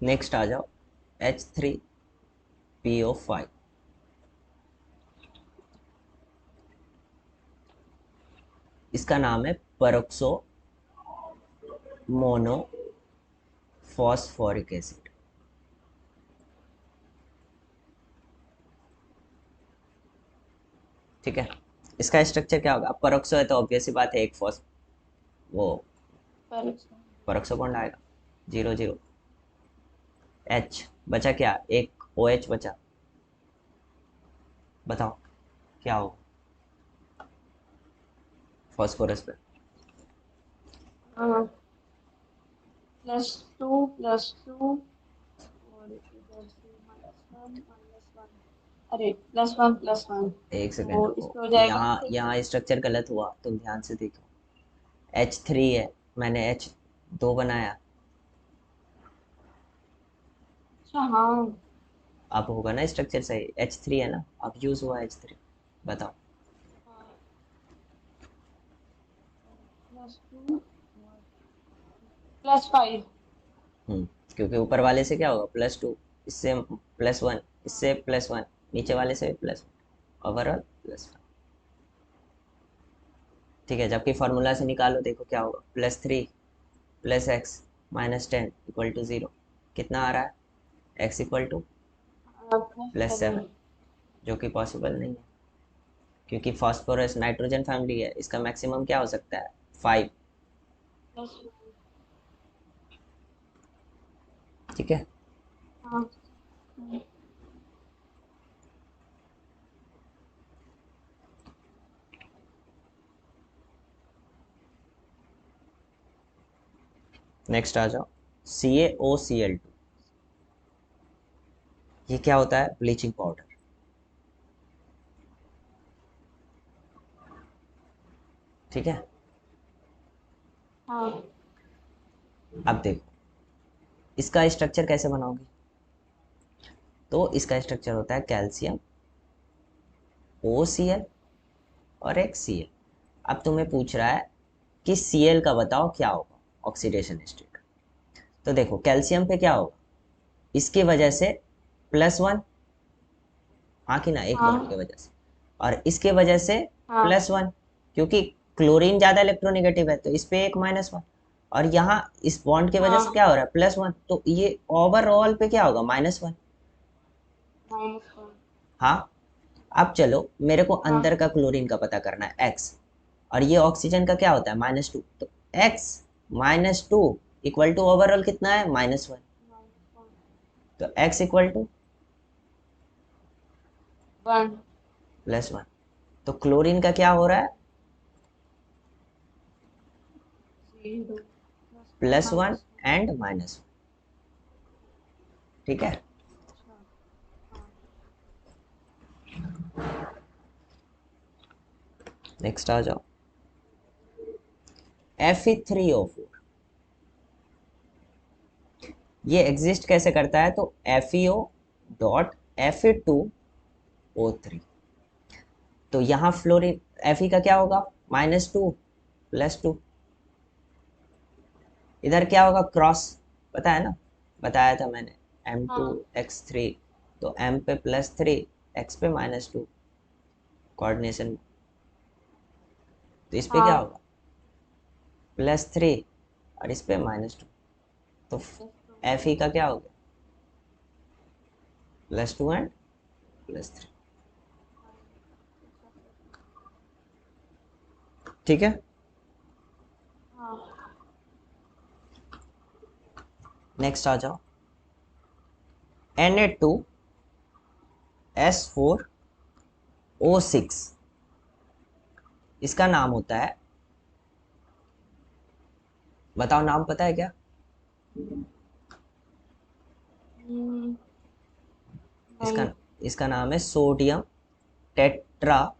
नेक्स्ट आ जाओ, H3PO5। इसका नाम है परऑक्सो मोनो फॉस्फोरिक एसिड। ठीक है। इसका स्ट्रक्चर क्या होगा, परऑक्सो है तो ऑब्वियस सी बात है, एक फॉस वो परीक्षा। परऑक्सो बॉन्ड आएगा, 0 0। H बचा क्या, एक OH बचा, बताओ क्या हो फॉस्फोरस पे। हाँ +2 + 2 और इधर से -1 -1। अरे +1 + 1 एक सेकेंड तो इस रुको, पे हो जाएगा यहाँ 6। यहाँ स्ट्रक्चर गलत हुआ, तुम ध्यान से देखो। H3 है, मैंने H2 बनाया। अच्छा हाँ। अब होगा ना स्ट्रक्चर सही, H3 है ना, अब यूज हुआ H3, बताओ। +2 +5। क्योंकि ऊपर वाले से क्या होगा +2, इससे +1, इससे +1, नीचे वाले से भी +1, ओवरऑल +1। ठीक है, जबकि फॉर्मूला से निकालो, देखो क्या होगा, +3 +x -10 = 0। कितना आ रहा है, x = +7, +7। जो कि पॉसिबल नहीं है, क्योंकि फास्फोरस नाइट्रोजन फैमिली है, इसका मैक्सिमम क्या हो सकता है, 5। +5। ठीक है। हाँ। हम्म। नेक्स्ट आ जाओ, CaOCl2। ये क्या होता है, ब्लीचिंग पाउडर। ठीक है। हाँ। अब देखो इसका स्ट्रक्चर कैसे बनाओगे, तो इसका स्ट्रक्चर होता है कैल्शियम OCl और एक Cl। अब तुम्हें पूछ रहा है कि Cl का बताओ क्या होगा ऑक्सीडेशन स्टेट। तो देखो कैल्शियम पे क्या होगा, इसकी वजह से +1, हाँ कि ना, एक बॉन्ड की हाँ। वजह से, और इसके वजह से हाँ। +1, क्योंकि क्लोरीन ज़्यादा इलेक्ट्रोनेगेटिव है तो इस पे एक -1, और यहाँ इस बॉन्ड की वजह से हाँ। क्या हो रहा है, +1, तो ये ओवरऑल पे क्या होगा, -1। -1। हाँ। अब चलो मेरे को हाँ। अंदर का क्लोरीन का पता करना है, x, और ये ऑक्सीजन का क्या होता है, -2, तो x -2 इक्वल टू ओवरऑल कितना है, -1, -1। तो x इक्वल टू 1। +1। तो क्लोरीन का क्या हो रहा है, 0। +1 -1। एंड -1। ठीक है। अच्छा। हाँ। नेक्स्ट आ जाओ, Fe3O4। ये एग्जिस्ट कैसे करता है, तो FeO.Fe2O3। तो यहाँ फ्लोरीन, Fe का क्या होगा, -2 +2, इधर क्या होगा, क्रॉस, पता है ना, बताया था मैंने, हाँ। M2X3, तो M पे +3, X पे -2, कोऑर्डिनेशन। तो इस पे क्या हाँ। होगा, +3, और इस पे -2, तो +2। Fe का क्या हो गया, +2 एंड +3। हाँ। अच्छा सर। ठीक है। हाँ। नेक्स्ट आ जाओ, Na2S4O6। इसका नाम होता है, बताओ नाम पता है क्या, हम्म, इसका नहीं। इसका नाम है सोडियम टेट्राथायोनेट।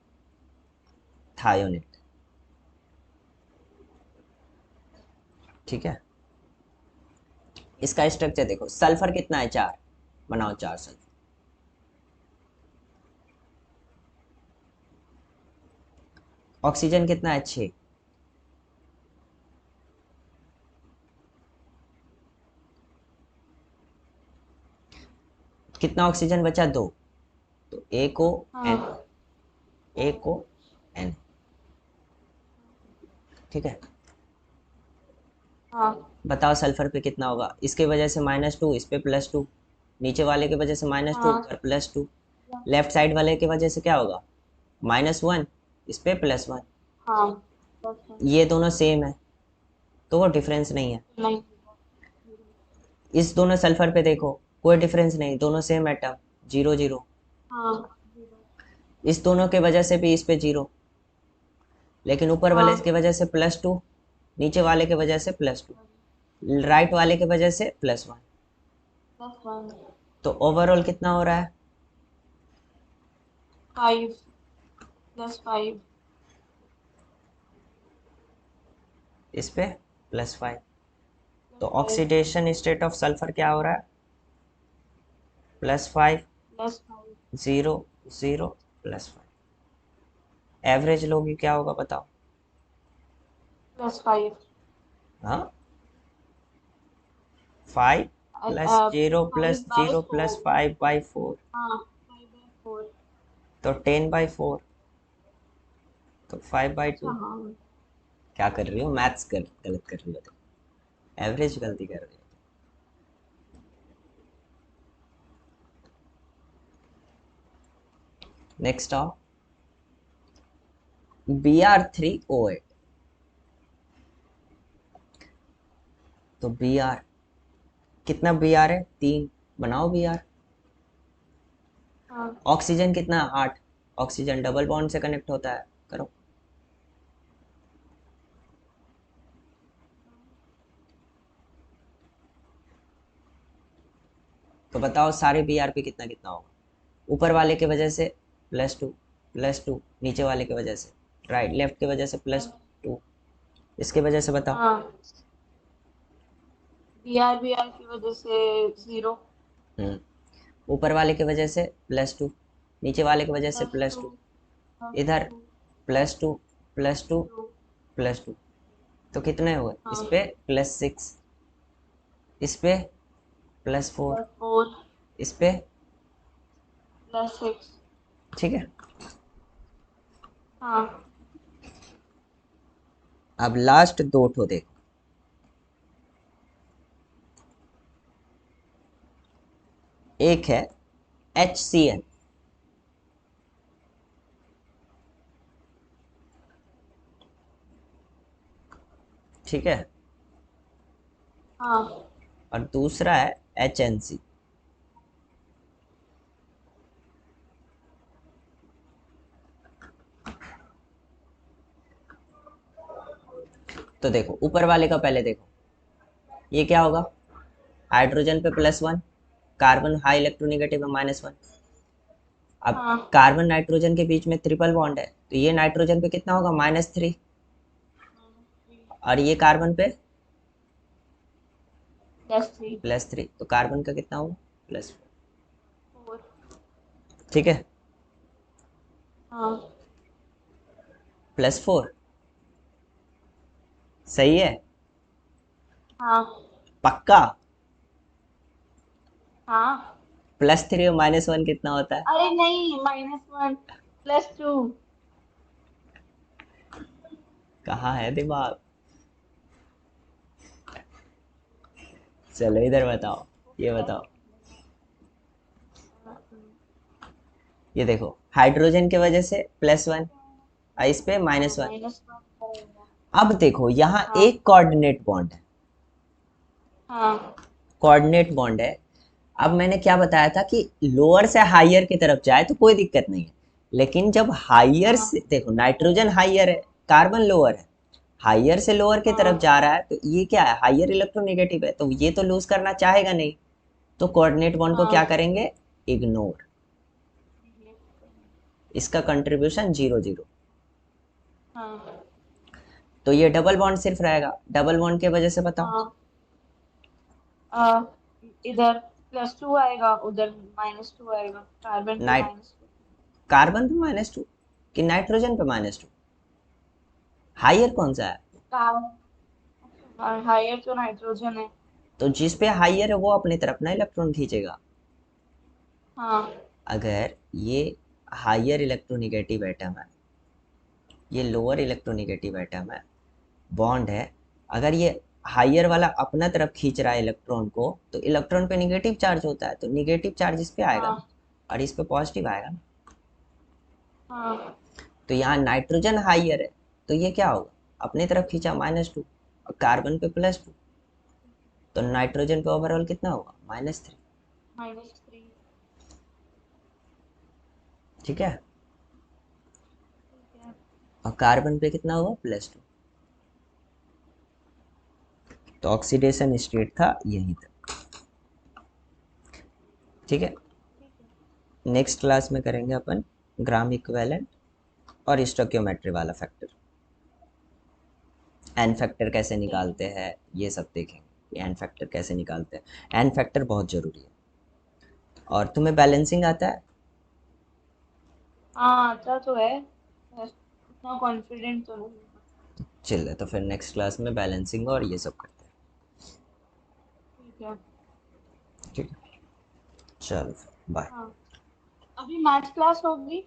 ठीक है। इसका स्ट्रक्चर देखो, सल्फर कितना है, 4, बनाओ 4 सल्फर। ऑक्सीजन कितना है, 6। कितना ऑक्सीजन बचा, 2, तो AO N, हाँ। AO N। ठीक है। हाँ। बताओ सल्फर पे कितना होगा, इसके वजह से -2, इस पे +2, नीचे वाले की वजह से -2, हाँ। ऊपर +2, लेफ्ट साइड वाले की वजह से क्या होगा, -1, इस पे +1। हाँ। +1। ये दोनों सेम है, तो वो डिफरेंस नहीं है। नहीं। इस दोनों सल्फर पे देखो, कोई डिफरेंस नहीं, दोनों सेम एटम, 0 0। हाँ। 0। इस दोनों के वजह से भी इस पे 0, लेकिन ऊपर वाले की हाँ। वजह से +2, नीचे वाले की वजह से +2, राइट वाले की वजह से +1। +1। तो ओवरऑल कितना हो रहा है, 5। +5। इस पे +5। तो +5। ऑक्सीडेशन स्टेट ऑफ सल्फर क्या हो रहा है, +5, +5। 0 0 +5। एवरेज लोगी क्या होगा बताओ, +5। हाँ, five plus zero plus five by zero plus four. Five by four, हाँ, 5/4। तो 10/4, तो 5/2। अच्छा हाँ। क्या कर रही हो, मैथ्स कर गलत कर रही हो, तो एवरेज गलती कर रही हो। नेक्स्ट आओ, Br3O8। तो Br, कितना Br है, 3, बनाओ Br। हाँ। ऑक्सीजन कितना है, 8, ऑक्सीजन डबल बॉन्ड से कनेक्ट होता है, करो। तो बताओ सारे Br पे कितना कितना होगा, ऊपर वाले की वजह से +2, +2, नीचे वाले की वजह से, राइट लेफ्ट की वजह से +2, इसके वजह से बताओ। हाँ, बी आर की वजह से 0। हम्म, ऊपर वाले की वजह से +2, नीचे वाले की वजह से plus plus two two plus इधर टू +2, +2, टू +2, तो कितने हुए, इस हाँ, पे +6, इस पे +4, +4 इस पे, +6। ठीक है। हाँ। अब लास्ट दो ठो देखो, एक है HCl, ठीक है, हाँ। और दूसरा है HNC। तो देखो ऊपर वाले का पहले देखो, ये क्या होगा, हाइड्रोजन पे +1, कार्बन हाई इलेक्ट्रोनेगेटिव है -1। अब हाँ। कार्बन नाइट्रोजन के बीच में ट्रिपल बॉन्ड है, तो ये नाइट्रोजन पे कितना होगा, -3, -3 और ये कार्बन पे +3 +3, तो कार्बन का कितना होगा, +4, 4। ठीक है, हाँ। +4, सही है, हाँ। पक्का। हाँ। +3 और -1 कितना होता है, अरे नहीं, -1 +2। कहाँ है दिमाग, चलो इधर बताओ, ये बताओ, ये देखो हाइड्रोजन की वजह से +1, और इस पे हाँ, -1। -1 करेगा। अब देखो यहाँ हाँ। एक कोऑर्डिनेट बॉन्ड है, हाँ। कोऑर्डिनेट बॉन्ड है। अब मैंने क्या बताया था कि लोअर से हायर की तरफ जाए तो कोई दिक्कत नहीं है, लेकिन जब हायर हाँ। से देखो, नाइट्रोजन हायर है, कार्बन लोअर है, हायर से लोअर की तरफ हाँ। जा रहा है, तो ये क्या है, हायर इलेक्ट्रोनेगेटिव है, तो ये तो लूज करना चाहेगा नहीं, तो कोऑर्डिनेट बॉन्ड को क्या हाँ। करेंगे, इग्नोर, इसका कंट्रीब्यूशन 0 0। हाँ। तो ये डबल बॉन्ड सिर्फ रहेगा, डबल बॉन्ड की वजह से बताओ, हाँ। आ, इधर +2 आएगा, उधर -2 आएगा, कार्बन पे नाइट -2। कार्बन पे -2 कि नाइट्रोजन पे -2, हायर कौन सा है, कार्बन हायर तो नाइट्रोजन है। तो जिस पे हायर है वो अपनी तरफ ना इलेक्ट्रॉन खींचेगा। हाँ। अगर ये हायर इलेक्ट्रोनिगेटिव एटम है, ये लोअर इलेक्ट्रोनिगेटिव एटम है, बॉन्ड है, अगर ये हायर वाला अपना तरफ खींच रहा है इलेक्ट्रॉन को, तो इलेक्ट्रॉन पे निगेटिव चार्ज होता है, तो निगेटिव चार्ज इस पे आएगा ना, हाँ। और इस पे पॉजिटिव आएगा ना। हाँ। तो यहाँ नाइट्रोजन हायर है, तो ये क्या होगा, अपनी तरफ खींचा -2, और कार्बन पे +2, तो नाइट्रोजन पे ओवरऑल कितना होगा, -3, -3। ठीक है, ठीक है। और कार्बन पे कितना होगा, +2। तो ऑक्सीडेशन स्टेट था यहीं तक, ठीक है। ठीक है। नेक्स्ट क्लास में करेंगे अपन ग्राम इक्विवेलेंट और स्टोक्योमेट्री वाला फैक्टर, एन फैक्टर कैसे ठीक है। निकालते हैं, ये सब देखेंगे, एन फैक्टर कैसे निकालते हैं, एन फैक्टर बहुत ज़रूरी है। और तुम्हें बैलेंसिंग आता है, हाँ, आता तो है, बस उतना कॉन्फिडेंट तो नहीं हूँ। चल तो फिर नेक्स्ट क्लास में बैलेंसिंग और ये सब करते हैं। ठीक है। है। ठीक है, चलो बाय। हाँ, अभी मैथ क्लास होगी।